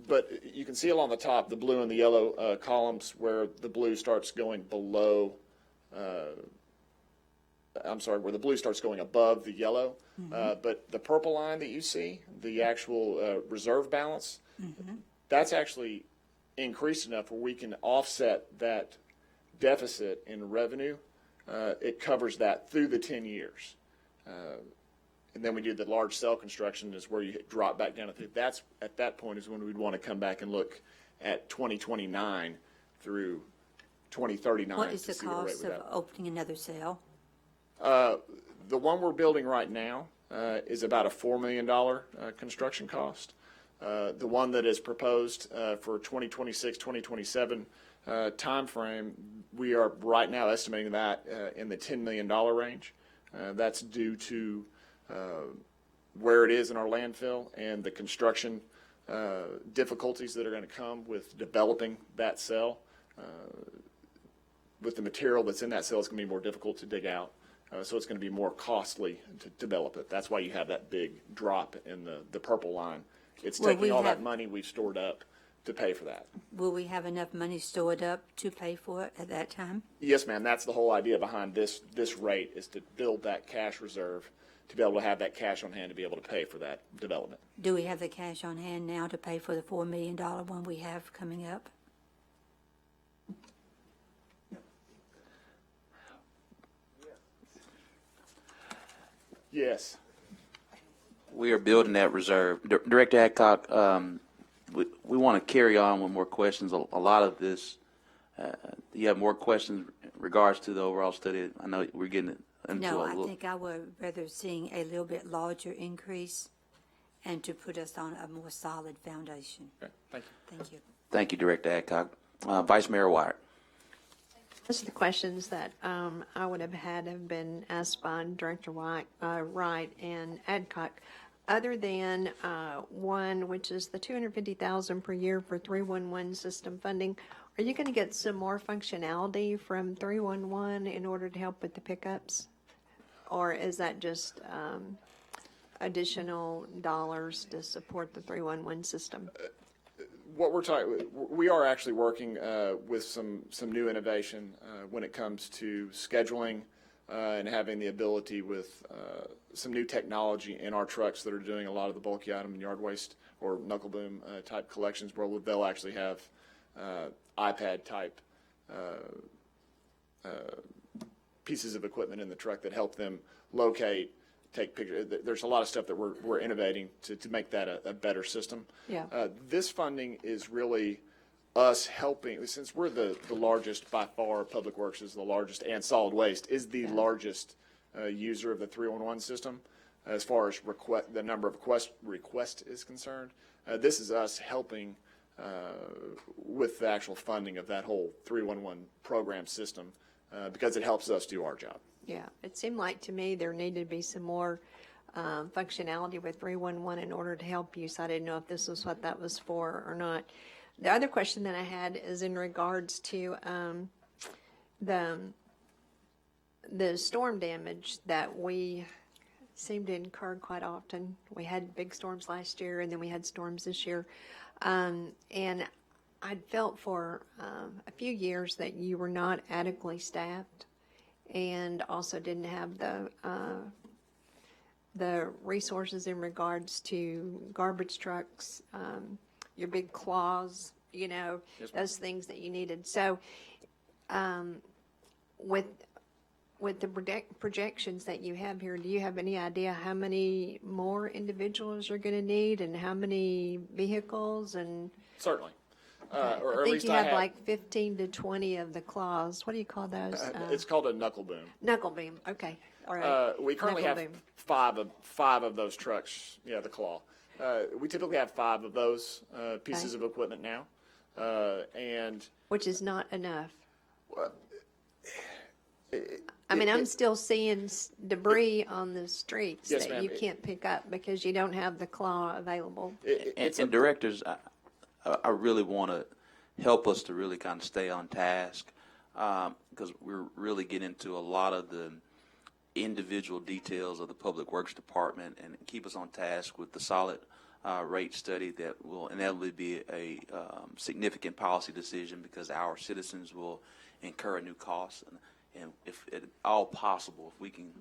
But you can see along the top, the blue and the yellow columns where the blue starts going below, where the blue starts going above the yellow. But the purple line that you see, the actual reserve balance, that's actually increased enough where we can offset that deficit in revenue. It covers that through the 10 years. And then we do the large cell construction is where you drop back down. That's at that point is when we'd want to come back and look at 2029 through 2039. What is to the see where we're cost at of with opening another cell? that. The one we're building right now is about a $4 million construction cost. The one that is proposed for 2026, 2027 timeframe, we are right now estimating that in the $10 million range. That's due to where it is in our landfill and the construction difficulties that are going to come with developing that cell. With the material that's in that cell, it's going to be more difficult to dig out. So it's going to be more costly to develop it. That's why you have that big drop in the purple line. It's taking all that money we've stored up to pay for that. Will we have enough money stored up to pay for it at that time? Yes, ma'am. That's the whole idea behind this rate is to build that cash reserve to be able to have that cash on hand to be able to pay for that development. Do we have the cash on hand now to pay for the $4 million one we have coming up? Yes. We are building that reserve. Director Adcock, we want to carry on with more questions. A lot of this, you have more questions in regards to the overall study. I know we're getting into No, a I little. think I would rather seeing a little bit larger increase and to put us on a more solid foundation. Okay, thank you. Thank you. Thank you, Director Adcock. Vice Mayor Wyatt. Most of the questions that I would have had have been asked by Director Wright and Adcock, other than one, which is the $250,000 per year for 311 system funding. Are you going to get some more functionality from 311 in order to help with the pickups, or is that just additional dollars to support the 311 system? What we're talking, we are actually working with some new innovation when it comes to scheduling and having the ability with some new technology in our trucks that are doing a lot of the bulky item and yard waste or knuckle boom type collections, where they'll actually have iPad type pieces of equipment in the truck that help them locate, take pictures. There's a lot of stuff that we're innovating to make that a better system. Yeah. This funding is really us helping, since we're the largest by far, Public Works is the largest, and Solid Waste is the largest user of the 311 system as far as the number of requests is concerned. This is us helping with the actual funding of that whole 311 program system because it helps us do our job. Yeah, it seemed like to me there needed to be some more functionality with 311 in order to help you, so I didn't know if this was what that was for or not. The other question that I had is in regards to the storm damage that we seem to incur quite often. We had big storms last year, and then we had storms this year. And I'd felt for a few years that you were not adequately staffed and also didn't have the resources in regards to garbage trucks, your big claws, you know, those things that you needed. So with the projections that you have here, do you have any idea how many more individuals you're going to need and how many vehicles? And Certainly. I Or at think least you I have like 15 to 20 of the claws. What do you call those? It's called a knuckle boom. Knuckle beam. Okay. All right. We currently Knuckle have boom. five of those trucks. Yeah, the claw. We typically have 5 of those pieces of equipment now, and Which is not enough. I mean, I'm still seeing debris on the streets Yes, that ma'am. you can't pick up because you don't have the claw available. And directors, I really want to help us to really kind of stay on task because we're really getting into a lot of the individual details of the Public Works Department and keep us on task with the solid rate study that will inevitably be a significant policy decision because our citizens will incur new costs. And if at all possible, if we can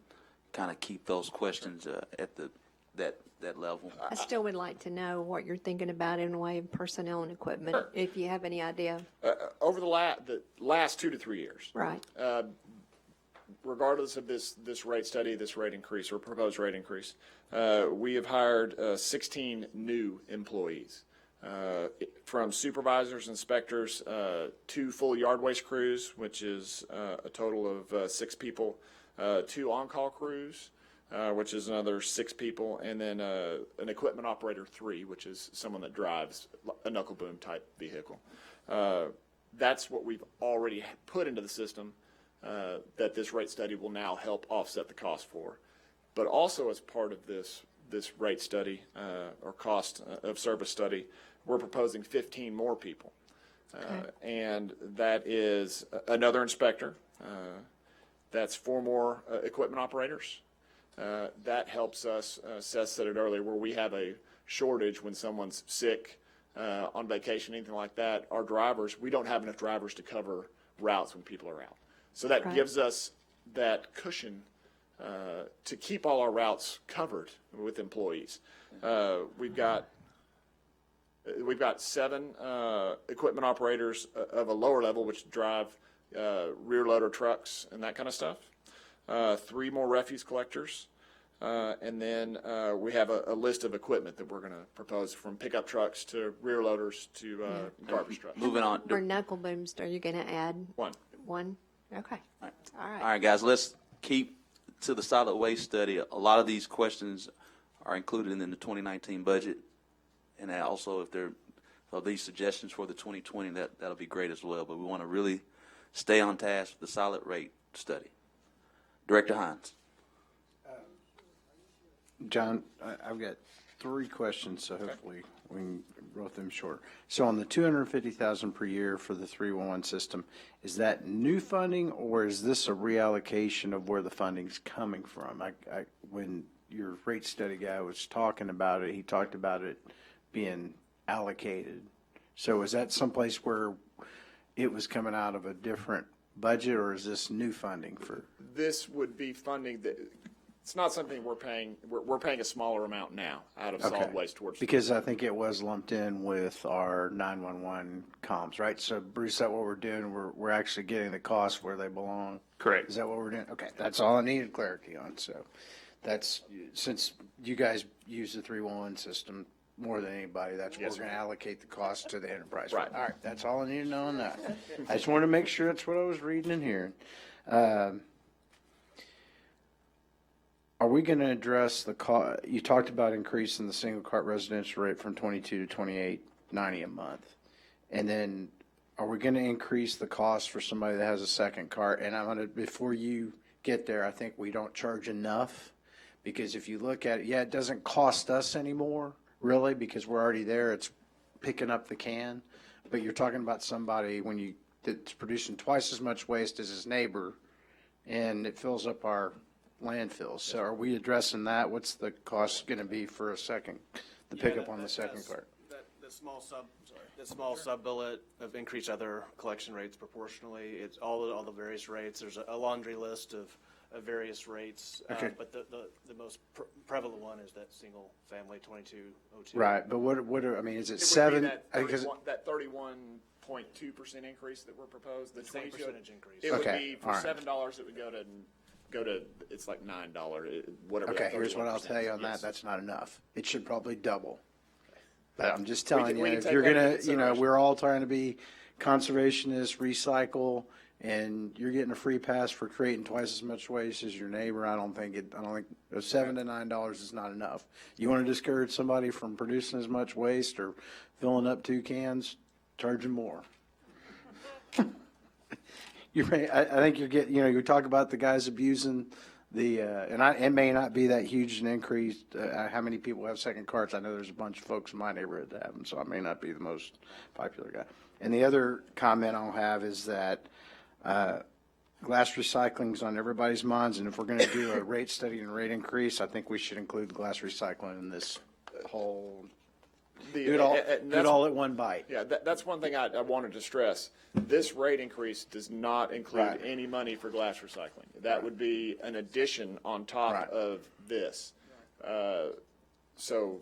kind of keep those questions at that level. I still would like to know what you're thinking about in the way of personnel and equipment, Sure. if you have any idea. Over the last 2 to 3 years, Right. regardless of this rate study, this rate increase or proposed rate increase, we have hired 16 new employees, from supervisors, inspectors, 2 full yard waste crews, which is a total of 6 people, 2 on-call crews, which is another 6 people, and then an equipment operator 3, which is someone that drives a knuckle boom type vehicle. That's what we've already put into the system. That this rate study will now help offset the cost for. But also as part of this rate study or cost of service study, we're proposing 15 more people. And that is another inspector. That's 4 more equipment operators. That helps us, Seth said it earlier, where we have a shortage when someone's sick, on vacation, anything like that. Our drivers, we don't have enough drivers to cover routes when people are out. So that Right. gives us that cushion to keep all our routes covered with employees. We've got 7 equipment operators of a lower level, which drive rear loader trucks and that kind of stuff. 3 more refuse collectors. And then we have a list of equipment that we're going to propose, from pickup trucks to rear loaders to garbage trucks. Moving on. Or knuckle booms, are you going to add 1. one? Okay. All right. All right, guys, let's keep to the solid waste study. A lot of these questions are included in the 2019 budget, and also if there are these suggestions for the 2020, that'll be great as well. But we want to really stay on task with the solid rate study. Director Hines. John, I've got 3 questions, so hopefully we can wrote them short. So on the $250,000 per year for the 311 system, is that new funding or is this a reallocation of where the funding's coming from? When your rate study guy was talking about it, he talked about it being allocated. So is that someplace where it was coming out of a different budget, or is this new funding for? This would be funding that, it's not something we're paying, we're paying a smaller amount now out of solid waste towards. Because I think it was lumped in with our 911 comms, right? So Bruce, is that what we're doing? We're actually getting the costs where they belong? Correct. Is that what we're doing? Okay, that's all I needed clarity on. So that's, since you guys use the 311 system more than anybody, that's where Yes, we're going to sir. allocate the cost to the enterprise. Right. All right, that's all I need to know on that. I just wanted to make sure that's what I was reading and hearing. Are we going to address the cost? You talked about increasing the single cart residential rate from 22 to 28.90 a month. And then are we going to increase the cost for somebody that has a second cart? And I'm going to, before you get there, I think we don't charge enough, because if you look at it, yeah, it doesn't cost us anymore, really, because we're already there. It's picking up the can. But you're talking about somebody that's producing twice as much waste as his neighbor, and it fills up our landfills. So are we addressing that? What's the cost going to be for the pickup on the second cart? That small sub bullet of increased other collection rates proportionally. It's all the various rates. There's a laundry list of various rates. Okay. But the most prevalent one is that single family 2202. Right, but I mean, is it It would be 7? that 31.2% increase that we're proposed, the Same 22 percentage increase. It would Okay, be for all right. $7, it would go to it's like $9, whatever. Okay, that here's what I'll 31% tell you on is. that. That's not enough. It should probably double. But I'm just telling you, we can if take you're that into gonna, consideration. we're all trying to be conservationists, recycle, and you're getting a free pass for creating twice as much waste as your neighbor. I don't think $7 to $9 is not enough. You want to discourage somebody from producing as much waste or filling up 2 cans, charge them more. I think you're getting, you talk about the guys abusing it may not be that huge an increase. How many people have second carts? I know there's a bunch of folks in my neighborhood that have them, so I may not be the most popular guy. And the other comment I'll have is that glass recycling's on everybody's minds, and if we're going to do a rate study and rate increase, I think we should include glass recycling in this whole, do it all at one bite. Yeah, that's one thing I wanted to stress. This rate increase does not include Right. any money for glass recycling. That would be an addition on top Right. of this. So,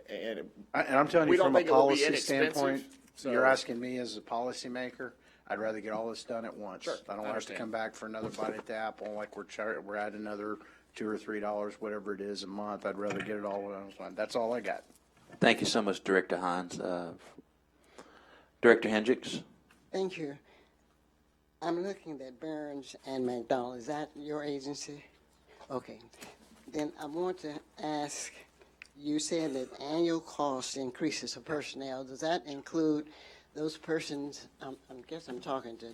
and I'm telling we you, don't from a think it will be policy inexpensive, standpoint, so- you're asking me as a policymaker, I'd rather get all this done at once. Sure, I don't I want to understand. come back for another bite at the apple, like we're at another $2 or $3, whatever it is a month. I'd rather get it all at once. That's all I got. Thank you so much, Director Hines. Director Hendricks? Thank you. I'm looking at Burns and McDonald. Is that your agency? Okay. Then I want to ask, you said that annual cost increases of personnel. Does that include those persons, I guess I'm talking to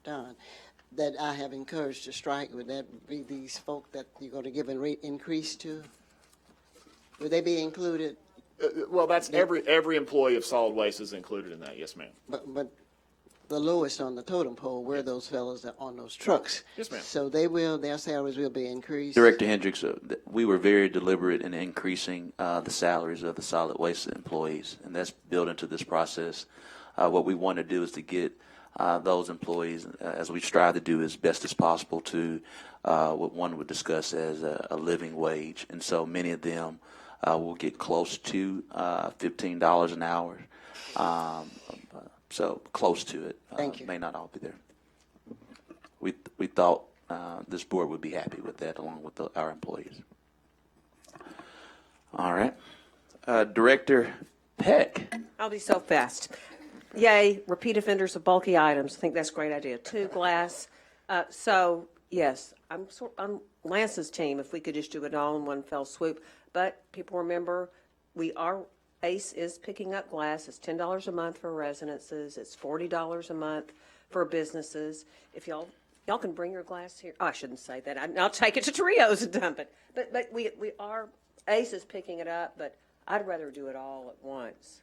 Don, that I have encouraged to strike? Would that be these folk that you're going to give a rate increase to? Would they be included? well, that's every employee of solid waste is included in that. Yes, ma'am. But the lowest on the totem pole were those fellows that on those trucks. Yes, ma'am. So their salaries will be increased. Director Hendricks, we were very deliberate in increasing the salaries of the solid waste employees, and that's built into this process. What we want to do is to get those employees, as we strive to do as best as possible, to what one would discuss as a living wage. And so many of them will get close to $15 an hour. So close to it. Thank you. May not all be there. We thought this board would be happy with that, along with our employees. All right. Director Peck. I'll be so fast. Yay, repeat offenders of bulky items. I think that's a great idea. 2 glass. So, yes, I'm on Lance's team if we could just do it all in one fell swoop. But people remember, ACE is picking up glass. It's $10 a month for residences. It's $40 a month for businesses. If y'all can bring your glass here. Oh, I shouldn't say that. I'll take it to Trios and dump it. But ACE is picking it up, but I'd rather do it all at once.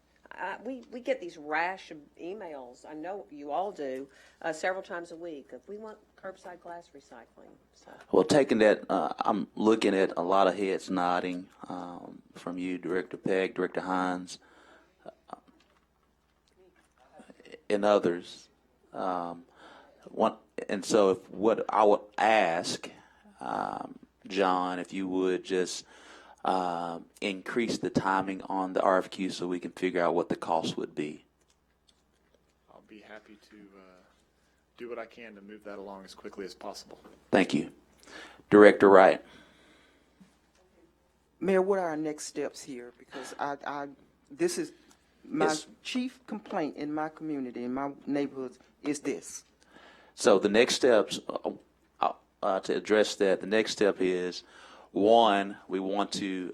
We get these rash of emails. I know you all do several times a week. If we want curbside glass recycling. So. Well, taking that, I'm looking at a lot of heads nodding from you, Director Peck, Director Hines, and others. And so what I would ask, John, if you would just increase the timing on the RFQ so we can figure out what the cost would be. I'll be happy to do what I can to move that along as quickly as possible. Thank you. Director Wright. Mayor, what are our next steps here? Because this is my Yes. chief complaint in my community, in my neighborhoods, is this. So the next steps, to address that, the next step is, one, we wanted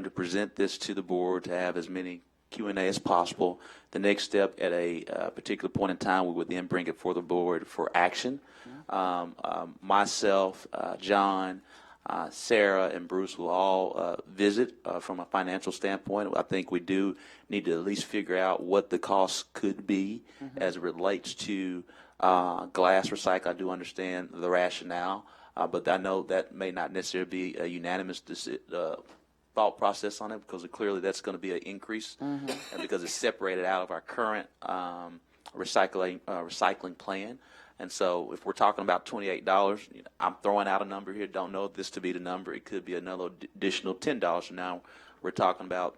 to present this to the board to have as many Q&A as possible. The next step, at a particular point in time, we would then bring it for the board for action. Myself, John, Sarah, and Bruce will all visit from a financial standpoint. I think we do need to at least figure out what the costs could be as it relates to glass recycle. I do understand the rationale, but I know that may not necessarily be a unanimous thought process on it, because clearly that's going to be an increase, and because it's separated out of our current recycling plan. And so if we're talking about $28, I'm throwing out a number here. Don't know this to be the number. It could be another additional $10. Now we're talking about.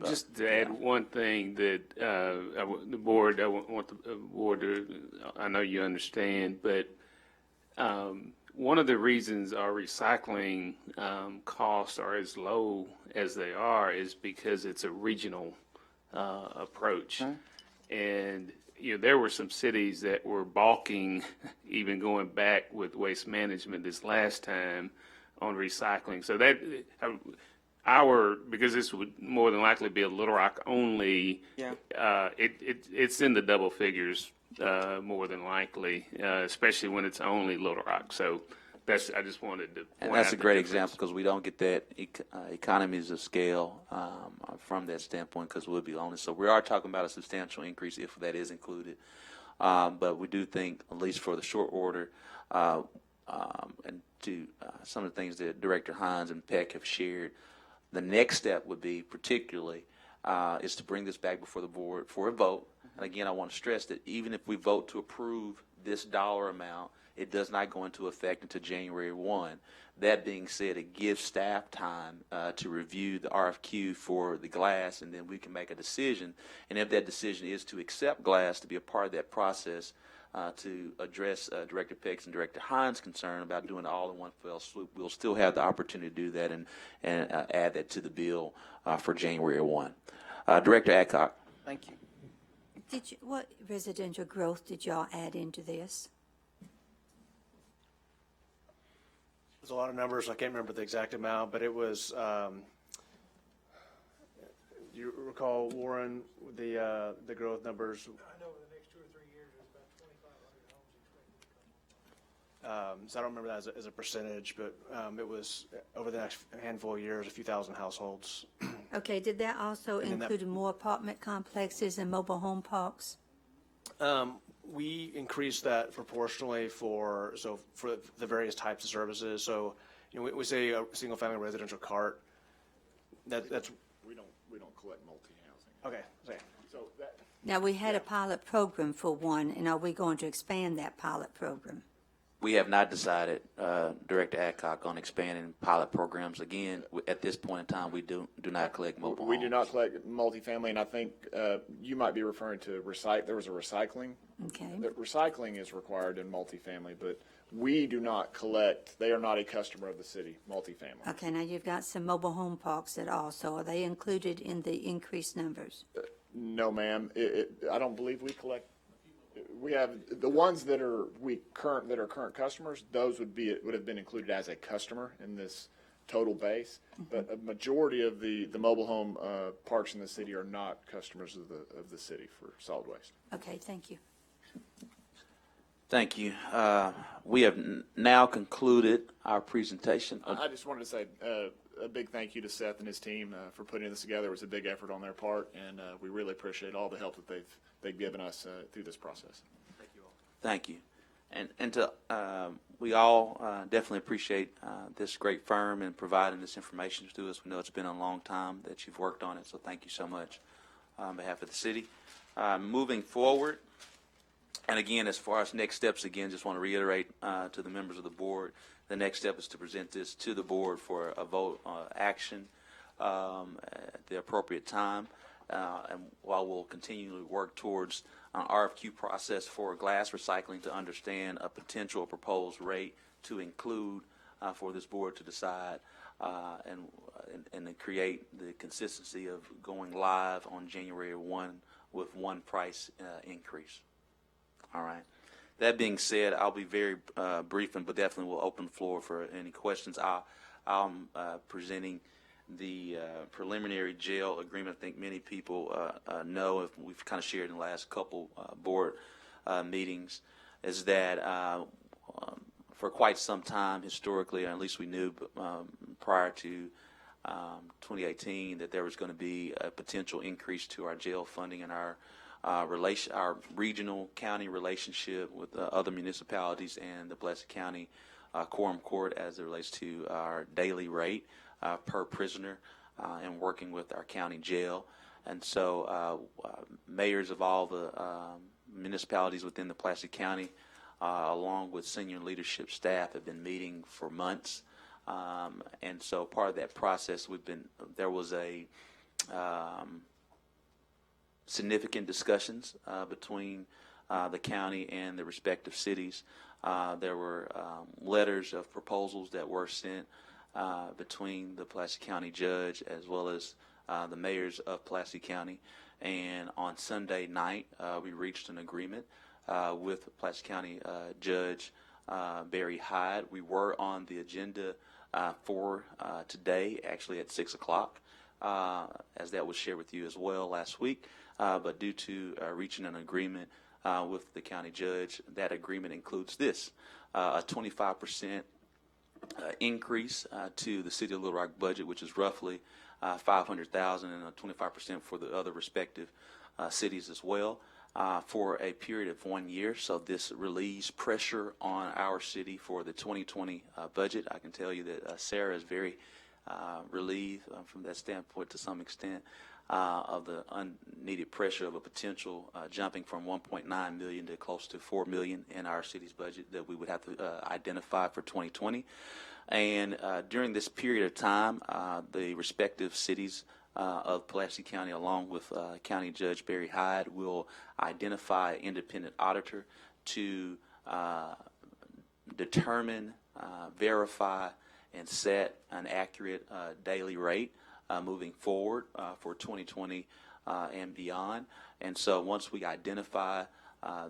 Just to add one thing that the board, I want the board to, I know you understand, but one of the reasons our recycling costs are as low as they are is because it's a regional approach. And there were some cities that were balking, even going back with waste management this last time on recycling. So that because this would more than likely be a Little Rock only, it's in the double figures more than likely, especially when it's only Little Rock. So I just wanted to point And that's out a the great difference. example, because we don't get that economies of scale from that standpoint, because we'll be only. So we are talking about a substantial increase if that is included. But we do think, at least for the short order, and to some of the things that Director Hines and Peck have shared, the next step would be particularly is to bring this back before the board for a vote. And again, I want to stress that even if we vote to approve this dollar amount, it does not go into effect until January 1. That being said, it gives staff time to review the RFQ for the glass, and then we can make a decision. And if that decision is to accept glass to be a part of that process, to address Director Peck's and Director Hines' concern about doing it all in one fell swoop, we'll still have the opportunity to do that and add that to the bill for January 1. Director Adcock. Thank you. What residential growth did y'all add into this? There's a lot of numbers. I can't remember the exact amount, but it was, you recall, Warren, the growth numbers? I know in the next 2 or 3 years, there's about 2,500 homes expected to come. So I don't remember that as a percentage, but it was over the next handful of years, a few thousand households. Okay, did that also And then that- include more apartment complexes and mobile home parks? We increased that proportionally for the various types of services. So, we say a single family residential cart. That's We don't collect multi-housing. okay. So that, Now, we had a pilot program for one, and are we going to expand that pilot program? We have not decided, Director Adcock, on expanding pilot programs. Again, at this point in time, we do not collect mobile we homes. do not collect multifamily, and I think you might be referring to there was a recycling. Okay. The recycling is required in multifamily, but we do not collect. They are not a customer of the city, multifamily. Okay, now you've got some mobile home parks that also, are they included in the increased numbers? No, ma'am. I don't believe we collect. We have the ones that are current customers. Those would have been included as a customer in this total base. But a majority of the mobile home parks in the city are not customers of the city for solid waste. Okay, thank you. Thank you. We have now concluded our presentation. I just wanted to say a big thank you to Seth and his team for putting this together. It was a big effort on their part, and we really appreciate all the help that they've given us through this process. Thank you all. Thank you. And to, we all definitely appreciate this great firm and providing this information to us. We know it's been a long time that you've worked on it, so thank you so much on behalf of the city. Moving forward, and again, as far as next steps, again, just want to reiterate to the members of the board, the next step is to present this to the board for a vote action at the appropriate time. And while we'll continually work towards an RFQ process for glass recycling to understand a potential proposed rate to include for this board to decide and to create the consistency of going live on January 1 with one price increase. All right. That being said, I'll be very brief, but definitely will open the floor for any questions. I'm presenting the preliminary jail agreement. I think many people know, if we've kind of shared in the last couple board meetings, is that for quite some time historically, or at least we knew prior to 2018, that there was going to be a potential increase to our jail funding and our regional county relationship with other municipalities and the Blessed County Quorum Court as it relates to our daily rate per prisoner and working with our county jail. And so mayors of all the municipalities within the Pulaski County, along with senior leadership staff, have been meeting for months. And so part of that process, there was a significant discussions between the county and the respective cities. There were letters of proposals that were sent between the Pulaski County judge as well as the mayors of Pulaski County. And on Sunday night, we reached an agreement with Pulaski County Judge Barry Hyde. We were on the agenda for today, actually at 6 o'clock, as that was shared with you as well last week. But due to reaching an agreement with the county judge, that agreement includes this, a 25% increase to the City of Little Rock budget, which is roughly $500,000, and a 25% for the other respective cities as well. for a period of 1 year. So this relieves pressure on our city for the 2020 budget. I can tell you that Sarah is very relieved from that standpoint to some extent of the unneeded pressure of a potential jumping from 1.9 million to close to 4 million in our city's budget that we would have to identify for 2020. And during this period of time, the respective cities of Pulaski County, along with County Judge Barry Hyde, will identify an independent auditor to determine, verify, and set an accurate daily rate moving forward for 2020 and beyond. And so once we identify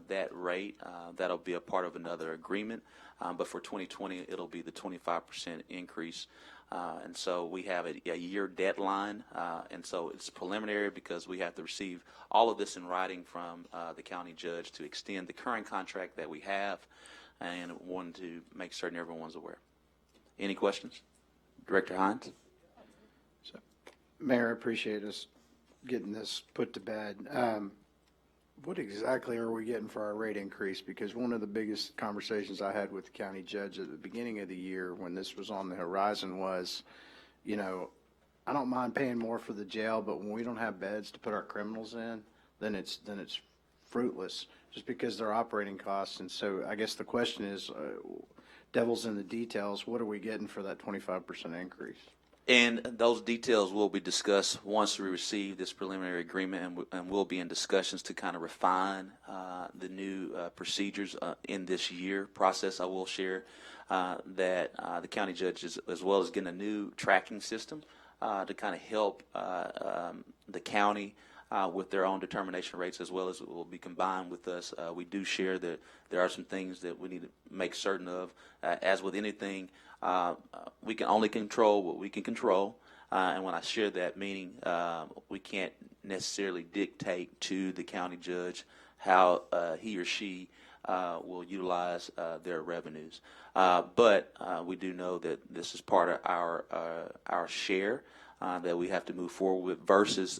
that rate, that'll be a part of another agreement. But for 2020, it'll be the 25% increase. And so we have a year deadline. And so it's preliminary because we have to receive all of this in writing from the county judge to extend the current contract that we have, and wanted to make certain everyone's aware. Any questions? Director Hines? Mayor, I appreciate us getting this put to bed. What exactly are we getting for our rate increase? Because one of the biggest conversations I had with the county judge at the beginning of the year when this was on the horizon was, you know, I don't mind paying more for the jail, but when we don't have beds to put our criminals in, then it's fruitless just because they're operating costs. And so I guess the question is, devil's in the details. What are we getting for that 25% increase? And those details will be discussed once we receive this preliminary agreement, and we'll be in discussions to kind of refine the new procedures in this year process. I will share that the county judge, as well as getting a new tracking system to kind of help the county with their own determination rates, as well as it will be combined with us. We do share that there are some things that we need to make certain of. As with anything, we can only control what we can control. And when I share that, meaning we can't necessarily dictate to the county judge how he or she will utilize their revenues. But we do know that this is part of our share that we have to move forward with versus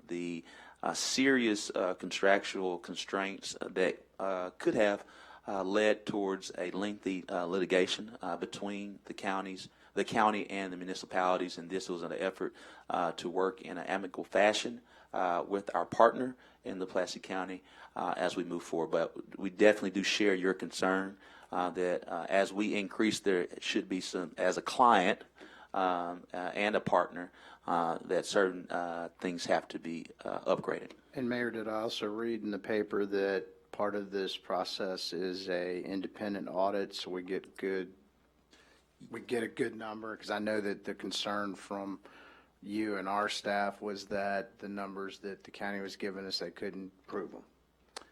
the serious contractual constraints that could have led towards a lengthy litigation between the county and the municipalities, and this was an effort to work in an amicable fashion with our partner in the Pulaski County as we move forward. But we definitely do share your concern that as we increase, there should be some, as a client and a partner, that certain things have to be upgraded. And Mayor, did I also read in the paper that part of this process is a independent audit, so we get a good number? Because I know that the concern from you and our staff was that the numbers that the county was giving us, they couldn't prove them.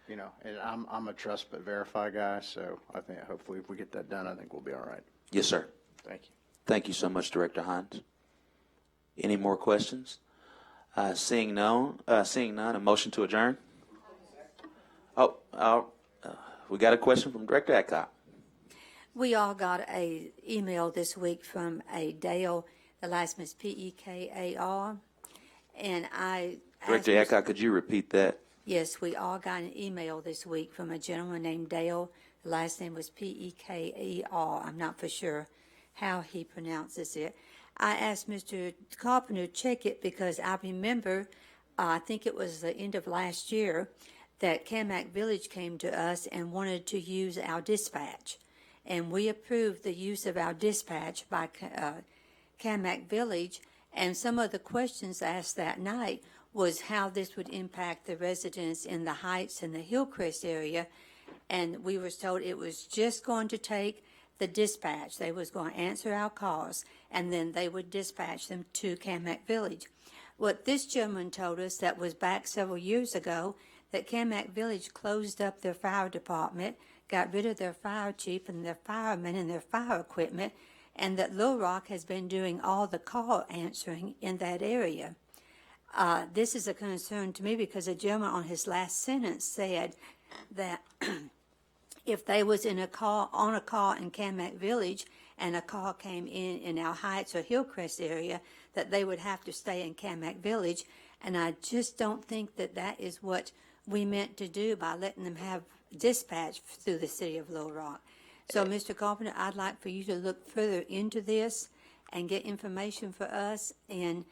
You know, and I'm a trust but verify guy, so I think hopefully if we get that done, I think we'll be all right. Yes, sir. Thank you. Thank you so much, Director Hines. Any more questions? Seeing none, a motion to adjourn. We got a question from Director Adcock. We all got a email this week from a Dale, the last name is Pekar, and I Director Adcock, could you repeat that? Yes, we all got an email this week from a gentleman named Dale. The last name was Pekar. I'm not for sure how he pronounces it. I asked Mr. Carpenter to check it because I remember, I think it was the end of last year, that Camac Village came to us and wanted to use our dispatch. And we approved the use of our dispatch by Camac Village. And some of the questions asked that night was how this would impact the residents in the Heights and the Hillcrest area. And we were told it was just going to take the dispatch. They was going to answer our calls, and then they would dispatch them to Camac Village. What this gentleman told us, that was back several years ago, that Camac Village closed up their fire department, got rid of their fire chief and their firemen and their fire equipment, and that Little Rock has been doing all the call answering in that area. This is a concern to me because a gentleman on his last sentence said that if they was on a call in Camac Village and a call came in our Heights or Hillcrest area, that they would have to stay in Camac Village. And I just don't think that that is what we meant to do by letting them have dispatch through the city of Little Rock. So, Mr. Carpenter, I'd like for you to look further into this and get information for us. And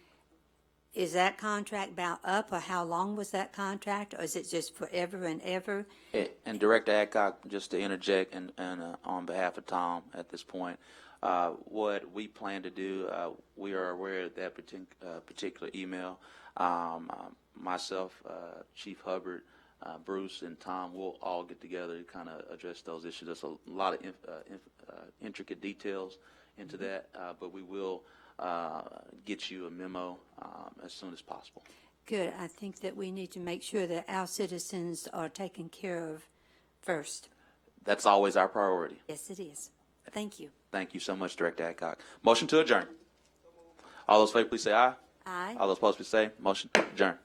is that contract about up, or how long was that contract, or is it just forever and ever? And Director Adcock, just to interject, and on behalf of Tom at this point, what we plan to do, we are aware of that particular email. Myself, Chief Hubbard, Bruce, and Tom will all get together to kind of address those issues. There's a lot of intricate details into that, but we will get you a memo as soon as possible. Good. I think that we need to make sure that our citizens are taken care of first. That's always our priority. Yes, it is. Thank you. Thank you so much, Director Adcock. Motion to adjourn. All those in favor, please say aye. Aye. All those opposed, please say motion adjourn.